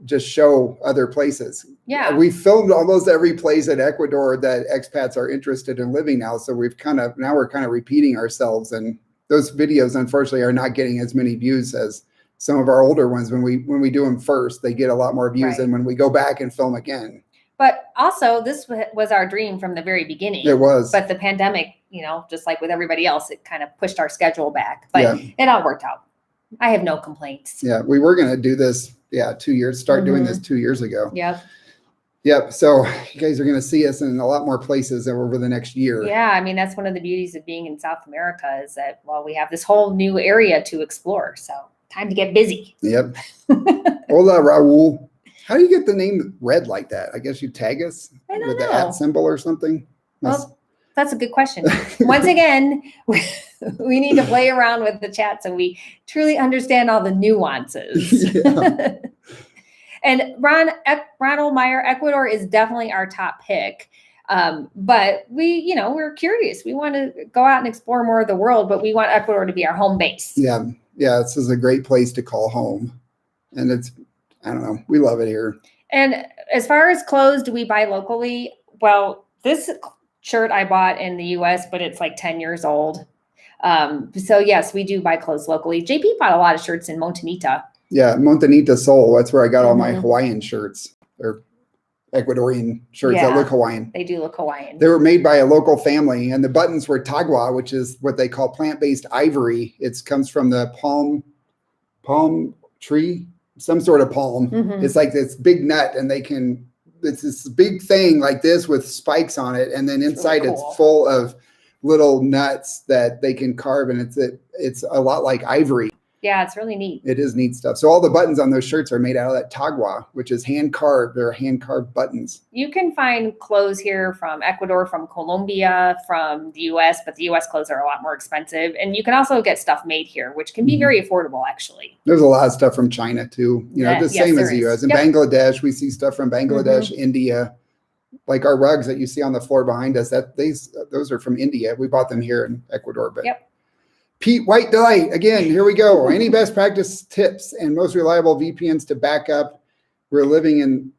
Speaker 1: just show other places.
Speaker 2: Yeah.
Speaker 1: We filmed almost every place in Ecuador that expats are interested in living now. So we're kind of repeating ourselves, and those videos unfortunately are not getting as many views as some of our older ones. When we do them first, they get a lot more views than when we go back and film again.
Speaker 2: But also, this was our dream from the very beginning.
Speaker 1: It was.
Speaker 2: But the pandemic, just like with everybody else, it kind of pushed our schedule back. But it all worked out. I have no complaints.
Speaker 1: Yeah, we were going to do this, 2 years, doing this 2 years ago.
Speaker 2: Yep.
Speaker 1: So you guys are going to see us in a lot more places over the next year.
Speaker 2: Yeah, I mean, that's one of the beauties of being in South America is that, we have this whole new area to explore. So time to get busy.
Speaker 1: Yep. Hola, Raul. How do you get the name Red like that? I guess you tag us with the @ symbol or something.
Speaker 2: Well, that's a good question. Once again, we need to play around with the chat so we truly understand all the nuances. And Ronald Meyer, Ecuador is definitely our top pick. But we're curious. We want to go out and explore more of the world, but we want Ecuador to be our home base.
Speaker 1: Yeah. This is a great place to call home. And I don't know, we love it here. And
Speaker 2: as far as clothes, do we buy locally? Well, this shirt I bought in the US, but it's like 10 years old. So yes, we do buy clothes locally. JP bought a lot of shirts in Montanita.
Speaker 1: Yeah, Montanita Sol. That's where I got all my Hawaiian shirts. Or Ecuadorian shirts that look Hawaiian.
Speaker 2: They do look Hawaiian.
Speaker 1: They were made by a local family, and the buttons were tagua, which is what they call plant-based ivory. It comes from the palm tree, some sort of palm. It's like this big nut, and it's this big thing like this with spikes on it, and then inside really cool. It's full of little nuts that they can carve, and it's a lot like ivory.
Speaker 2: Yeah, it's really neat.
Speaker 1: It is neat stuff. So all the buttons on those shirts are made out of that tagua, which is hand carved. They're hand carved buttons.
Speaker 2: You can find clothes here from Ecuador, from Colombia, from the US, but the US clothes are a lot more expensive. And you can also get stuff made here, which can be very affordable, actually.
Speaker 1: There's a lot of stuff from China too. The same as the US. In Bangladesh, we see stuff from Bangladesh, India. Like our rugs that you see on the floor behind us, those are from India. We bought them here in Ecuador, but. Pete White Delight, again, here we go. Any best practice tips and most reliable VPNs to back up? We're living in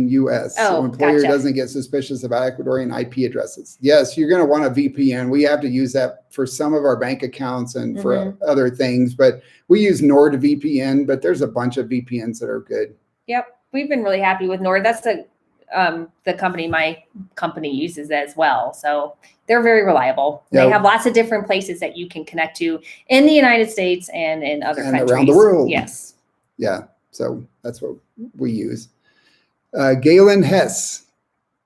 Speaker 1: US. So employer doesn't get suspicious about Ecuadorian IP addresses. Yes, you're going to want a VPN. We have to use that for some of our bank accounts and for other things, but we use NordVPN, but there's a bunch of VPNs that are good.
Speaker 2: Yep. We've been really happy with Nord. That's the company my company uses as well. So they're very reliable. They have lots of different places that you can connect to in the United States and in other countries.
Speaker 1: Around the world.
Speaker 2: Yes.
Speaker 1: Yeah. So that's what we use. Galen Hess,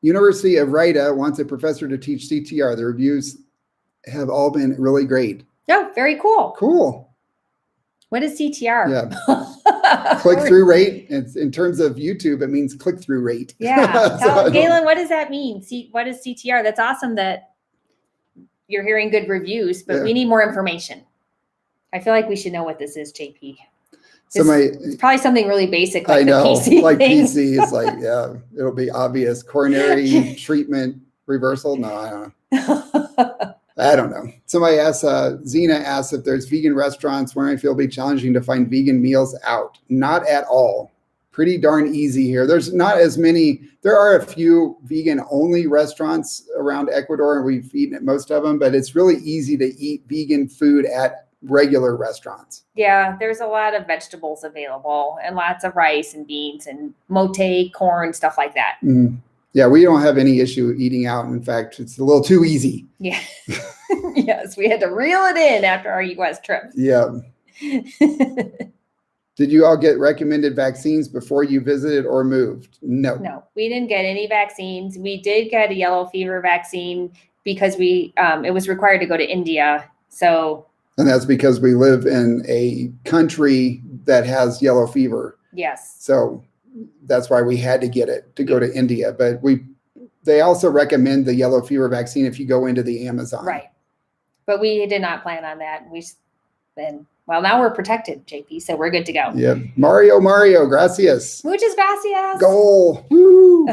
Speaker 1: University of Rita wants a professor to teach CTR. The reviews have all been really great.
Speaker 2: Oh, very cool.
Speaker 1: Cool.
Speaker 2: What is CTR?
Speaker 1: Yeah. Click-through rate. In terms of YouTube, it means click-through rate.
Speaker 2: Yeah. Galen, what does that mean? What is CTR? That's awesome that you're hearing good reviews, but we need more information. I feel like we should know what this is, JP. It's probably something really basic like the PC
Speaker 1: like
Speaker 2: thing.
Speaker 1: PC is like, it'll be obvious. Coronary treatment reversal? No, I don't know. Somebody asked, Zena asked if there's vegan restaurants where I feel it'll be challenging to find vegan meals out. Not at all. Pretty darn easy here. There's not as many. There are a few vegan only restaurants around Ecuador, and we've eaten at most of them, but it's really easy to eat vegan food at regular restaurants.
Speaker 2: Yeah, there's a lot of vegetables available and lots of rice and beans and mote, corn, stuff like that.
Speaker 1: Yeah, we don't have any issue eating out. In fact, it's a little too easy.
Speaker 2: Yeah. Yes, we had to reel it in after our U.S. trip.
Speaker 1: Yeah. Did you all get recommended vaccines before you visited or moved? No.
Speaker 2: No, we didn't get any vaccines. We did get a yellow fever vaccine because it was required to go to India. So.
Speaker 1: And that's because we live in a country that has yellow fever.
Speaker 2: Yes.
Speaker 1: So that's why we had to get it to go to India. But they also recommend the yellow fever vaccine if you go into the Amazon.
Speaker 2: Right. But we did not plan on that. Well, now we're protected, JP, so we're good to go.
Speaker 1: Yeah. Mario, gracias.
Speaker 2: Muchas gracias.
Speaker 1: Goal. Woo.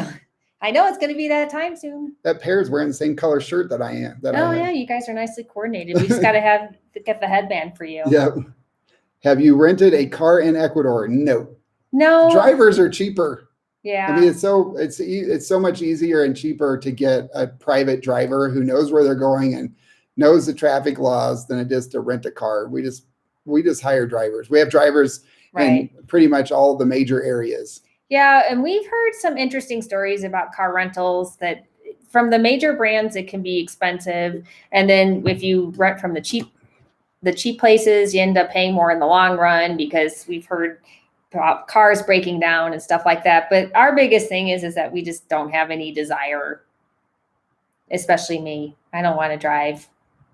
Speaker 2: I know it's going to be that time soon.
Speaker 1: That pair's wearing the same color shirt that I am.
Speaker 2: Yeah, you guys are nicely coordinated. We just got to get the headband for you.
Speaker 1: Yeah. Have you rented a car in Ecuador? No.
Speaker 2: No.
Speaker 1: Drivers are cheaper.
Speaker 2: Yeah.
Speaker 1: I mean, it's so much easier and cheaper to get a private driver who knows where they're going and knows the traffic laws than it is to rent a car. We just hire drivers. We have drivers in pretty much all the major areas.
Speaker 2: Yeah, and we've heard some interesting stories about car rentals that from the major brands, it can be expensive. And then if you rent from the cheap places, you end up paying more in the long run because we've heard about cars breaking down and stuff like that. But our biggest thing is that we just don't have any desire, especially me. I don't want to drive.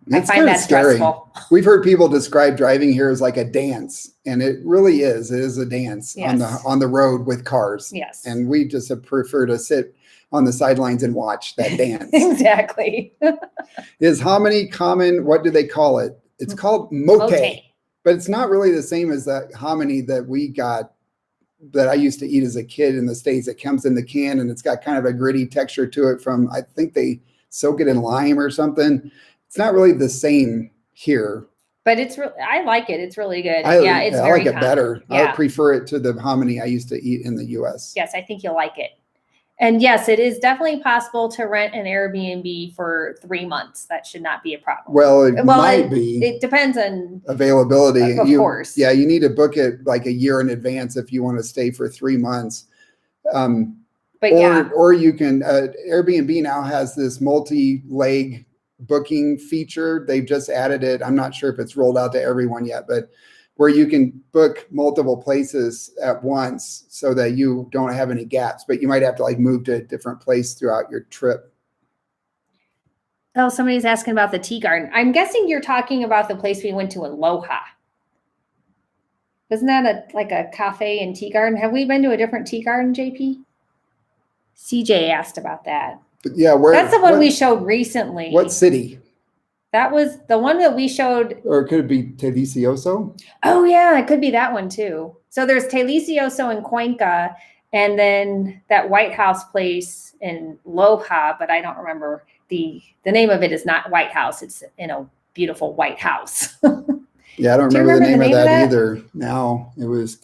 Speaker 2: I find that stressful.
Speaker 1: We've heard people describe driving here as like a dance, and it really is. It is a dance on the road with cars.
Speaker 2: Yes.
Speaker 1: And we just prefer to sit on the sidelines and watch that dance.
Speaker 2: Exactly.
Speaker 1: Is hominy common? What do they call it? It's called mote. But it's not really the same as that hominy that we got, that I used to eat as a kid in the States. It comes in the can and it's got kind of a gritty texture to it from, I think they soak it in lime or something. It's not really the same here.
Speaker 2: But I like it. It's really good.
Speaker 1: I
Speaker 2: very
Speaker 1: like it better.
Speaker 2: Yeah.
Speaker 1: I prefer it to the hominy I used to eat in the U.S.
Speaker 2: Yes, I think you'll like it. And yes, it is definitely possible to rent an Airbnb for 3 months. That should not be a problem.
Speaker 1: Well, it might be.
Speaker 2: It depends on
Speaker 1: availability.
Speaker 2: Of course.
Speaker 1: Yeah, you need to book it like a year in advance if you want to stay for 3 months. Or you can, Airbnb now has this multi-leg booking feature. They've just added it. I'm not sure if it's rolled out to everyone yet, but where you can book multiple places at once so that you don't have any gaps, but you might have to like move to a different place throughout your trip.
Speaker 2: Oh, somebody's asking about the tea garden. I'm guessing you're talking about the place we went to in Loja. Isn't that like a cafe and tea garden? Have we been to a different tea garden, JP? CJ asked about that.
Speaker 1: But yeah,
Speaker 2: that's the one we showed recently.
Speaker 1: What city?
Speaker 2: That was the one that we showed.
Speaker 1: Or could it be Delicioso?
Speaker 2: Oh, yeah, it could be that one too. So there's Delicioso in Cuenca, and then that White House place in Loja, but I don't remember the name of it is not White House. It's in a beautiful white house.
Speaker 1: Yeah, I don't remember the name of that either. Now it was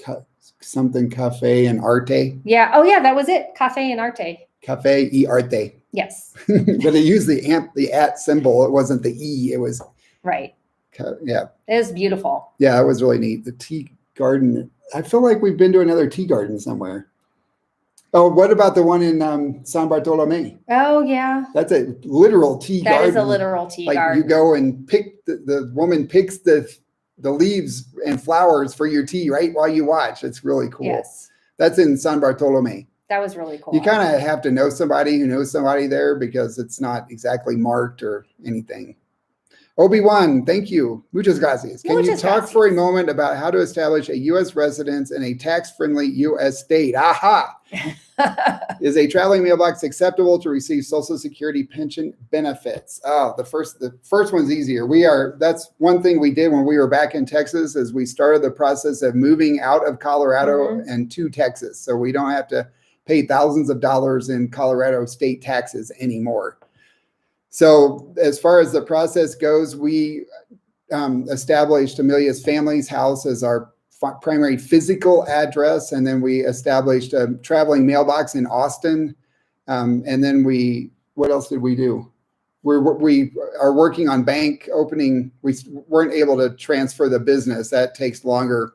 Speaker 1: something Cafe and Arte.
Speaker 2: Yeah. Oh, yeah, that was it. Cafe and Arte.
Speaker 1: Cafe y Arte.
Speaker 2: Yes.
Speaker 1: But it used the at symbol. It wasn't the E. It was.
Speaker 2: Right.
Speaker 1: Yeah.
Speaker 2: It was beautiful.
Speaker 1: Yeah, it was really neat. The tea garden. I feel like we've been to another tea garden somewhere. Oh, what about the one in San Bartolome?
Speaker 2: Oh, yeah.
Speaker 1: That's a literal tea garden.
Speaker 2: That is a literal tea garden.
Speaker 1: You go and pick, the woman picks the leaves and flowers for your tea right while you watch. It's really cool.
Speaker 2: Yes.
Speaker 1: That's in San Bartolome.
Speaker 2: That was really cool.
Speaker 1: You kind of have to know somebody who knows somebody there because it's not exactly marked or anything. Obi-Wan, thank you. Muchas gracias. Can you talk for a moment about how to establish a U.S. residence in a tax-friendly U.S. state? Aha! Is a traveling mailbox acceptable to receive Social Security pension benefits? Oh, the first one's easier. That's one thing we did when we were back in Texas is we started the process of moving out of Colorado and to Texas. So we don't have to pay thousands of dollars in Colorado state taxes anymore. So as far as the process goes, we established Amelia's family's house as our primary physical address. And then we established a traveling mailbox in Austin. And then what else did we do? We are working on bank opening. We weren't able to transfer the business. That takes longer.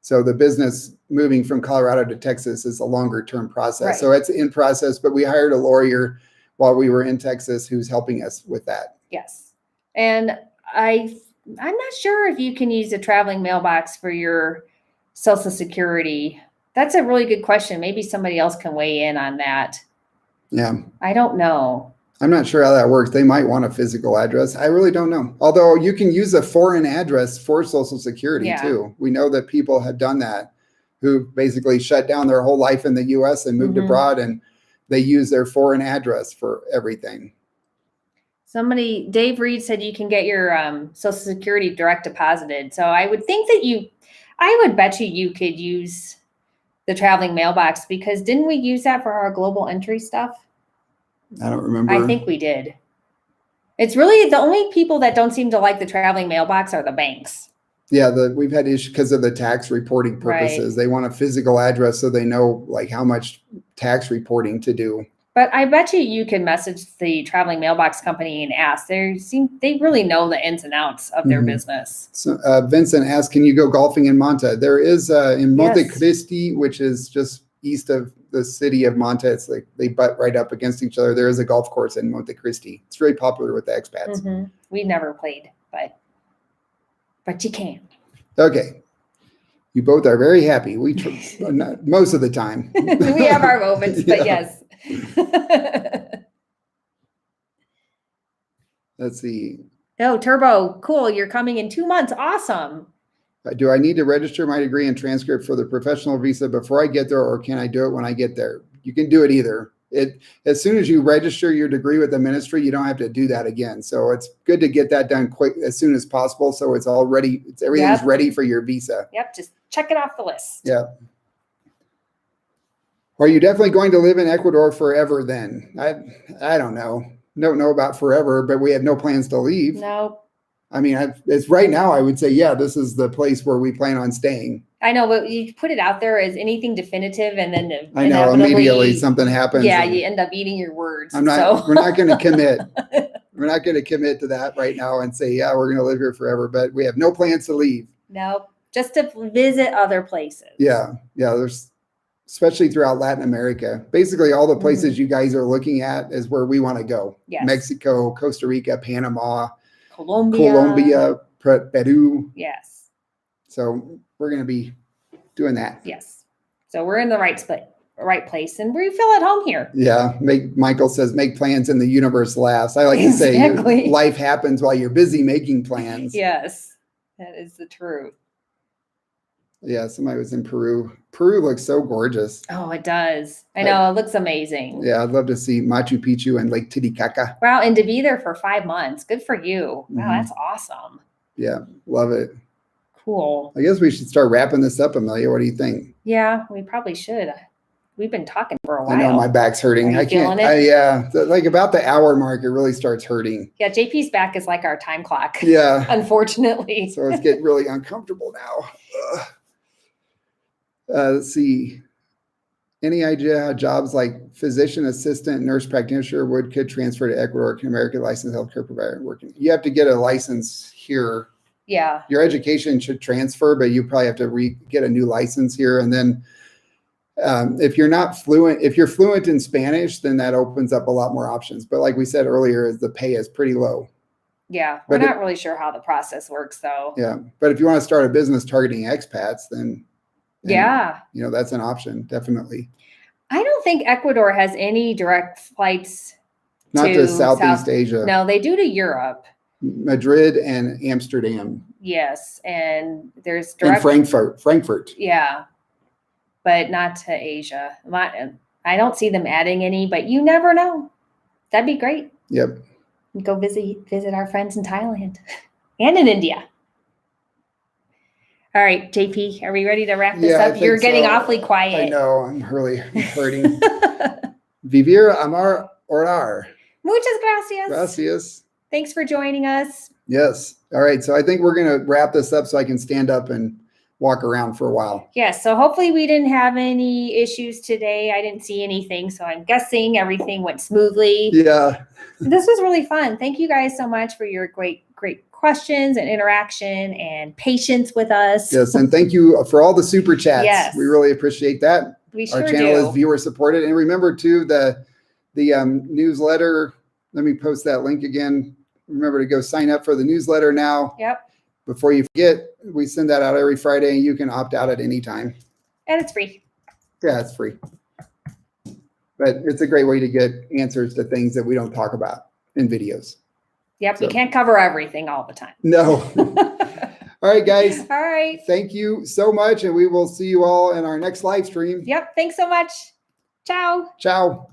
Speaker 1: So the business moving from Colorado to Texas is a longer term process.
Speaker 2: Right.
Speaker 1: So it's in process, but we hired a lawyer while we were in Texas who's helping us with that.
Speaker 2: Yes. And I'm not sure if you can use a traveling mailbox for your Social Security. That's a really good question. Maybe somebody else can weigh in on that.
Speaker 1: Yeah.
Speaker 2: I don't know.
Speaker 1: I'm not sure how that works. They might want a physical address. I really don't know. Although you can use a foreign address for Social Security too. We know that people have done that who basically shut down their whole life in the US and moved abroad, and they use their foreign address for everything.
Speaker 2: Dave Reed said you can get your Social Security direct deposited. So I would think that I would bet you could use the traveling mailbox, because didn't we use that for our global entry stuff?
Speaker 1: I don't remember.
Speaker 2: I think we did. It's really the only people that don't seem to like the traveling mailbox are the banks.
Speaker 1: Yeah, we've had issues because of the tax reporting purposes. They want a physical address so they know like how much tax reporting to do.
Speaker 2: But I bet you can message the traveling mailbox company and ask. They really know the ins and outs of their business.
Speaker 1: So Vincent asked, can you go golfing in Manta? There is in Monte Cristi, which is just east of the city of Manta. It's like they butt right up against each other. There is a golf course in Monte Cristi. It's very popular with the expats.
Speaker 2: We never played, but you can.
Speaker 1: Okay. You both are very happy. We most of the time.
Speaker 2: We have our moments, but yes.
Speaker 1: Let's see.
Speaker 2: Oh, Turbo, cool. You're coming in 2 months. Awesome.
Speaker 1: Do I need to register my degree and transcript for the professional visa before I get there, or can I do it when I get there? You can do it either. As soon as you register your degree with the ministry, you don't have to do that again. So it's good to get that done quick as soon as possible. So it's all ready. Everything's ready for your visa.
Speaker 2: Yep. Just check it off the list.
Speaker 1: Yeah. Are you definitely going to live in Ecuador forever then? I don't know. Don't know about forever, but we have no plans to leave.
Speaker 2: No.
Speaker 1: I mean, it's right now, I would say, yeah, this is the place where we plan on staying.
Speaker 2: I know, but you put it out there as anything definitive, and then
Speaker 1: I know immediately something happens.
Speaker 2: Yeah, you end up eating your words.
Speaker 1: We're not going to commit. We're not going to commit to that right now and say, yeah, we're going to live here forever, but we have no plans to leave.
Speaker 2: No, just to visit other places.
Speaker 1: Yeah. There's, especially throughout Latin America, basically all the places you guys are looking at is where we want to go.
Speaker 2: Yes.
Speaker 1: Mexico, Costa Rica, Panama,
Speaker 2: Colombia,
Speaker 1: Peru.
Speaker 2: Yes.
Speaker 1: So we're going to be doing that.
Speaker 2: Yes. So we're in the right place, and we feel at home here.
Speaker 1: Yeah. Michael says, make plans and the universe laughs. I like to say life happens while you're busy making plans.
Speaker 2: Yes. That is the truth.
Speaker 1: Yeah. Somebody was in Peru. Peru looks so gorgeous.
Speaker 2: Oh, it does. I know. It looks amazing.
Speaker 1: Yeah. I'd love to see Machu Picchu and Lake Titicaca.
Speaker 2: Wow. And to be there for 5 months. Good for you. Wow. That's awesome.
Speaker 1: Yeah. Love it.
Speaker 2: Cool.
Speaker 1: I guess we should start wrapping this up, Amelia. What do you think?
Speaker 2: Yeah, we probably should. We've been talking for a while.
Speaker 1: I know my back's hurting.
Speaker 2: I can't.
Speaker 1: Like about the hour mark, it really starts hurting.
Speaker 2: Yeah, JP's back is like our time clock.
Speaker 1: Yeah.
Speaker 2: Unfortunately.
Speaker 1: So it's getting really uncomfortable now. Let's see. Any idea how jobs like physician assistant, nurse practitioner could transfer to Ecuador? Can American licensed healthcare provider working? You have to get a license here.
Speaker 2: Yeah.
Speaker 1: Your education should transfer, but you probably have to get a new license here. And then if you're fluent in Spanish, then that opens up a lot more options. But like we said earlier, the pay is pretty low.
Speaker 2: Yeah. We're not really sure how the process works though.
Speaker 1: Yeah. But if you want to start a business targeting expats, then that's an option. Definitely.
Speaker 2: I don't think Ecuador has any direct flights.
Speaker 1: Not to Southeast Asia.
Speaker 2: No, they do to Europe.
Speaker 1: Madrid and Amsterdam.
Speaker 2: Yes. And there's direct.
Speaker 1: And Frankfurt.
Speaker 2: Yeah. But not to Asia. I don't see them adding any, but you never know. That'd be great.
Speaker 1: Yep.
Speaker 2: Go visit our friends in Thailand and in India. All right, JP, are we ready to wrap this up? You're getting awfully quiet.
Speaker 1: I know. I'm really hurting. Vivir amar orar.
Speaker 2: Muchas gracias.
Speaker 1: Gracias.
Speaker 2: Thanks for joining us.
Speaker 1: Yes. All right. So I think we're going to wrap this up so I can stand up and walk around for a while.
Speaker 2: Yes. So hopefully we didn't have any issues today. I didn't see anything. So I'm guessing everything went smoothly.
Speaker 1: Yeah.
Speaker 2: This was really fun. Thank you guys so much for your great questions and interaction and patience with us.
Speaker 1: Yes, and thank you for all the super chats.
Speaker 2: Yes.
Speaker 1: We really appreciate that.
Speaker 2: We sure
Speaker 1: Our channel
Speaker 2: do.
Speaker 1: is viewer supported. And remember too, the newsletter, let me post that link again. Remember to go sign up for the newsletter now.
Speaker 2: Yep.
Speaker 1: Before you forget, we send that out every Friday and you can opt out at any time.
Speaker 2: And it's free.
Speaker 1: Yeah, it's free. But it's a great way to get answers to things that we don't talk about in videos.
Speaker 2: Yep.
Speaker 1: So.
Speaker 2: We can't cover everything all the time.
Speaker 1: No. All right, guys.
Speaker 2: All right.
Speaker 1: Thank you so much. And we will see you all in our next live stream.
Speaker 2: Yep. Thanks so much. Ciao.
Speaker 1: Ciao.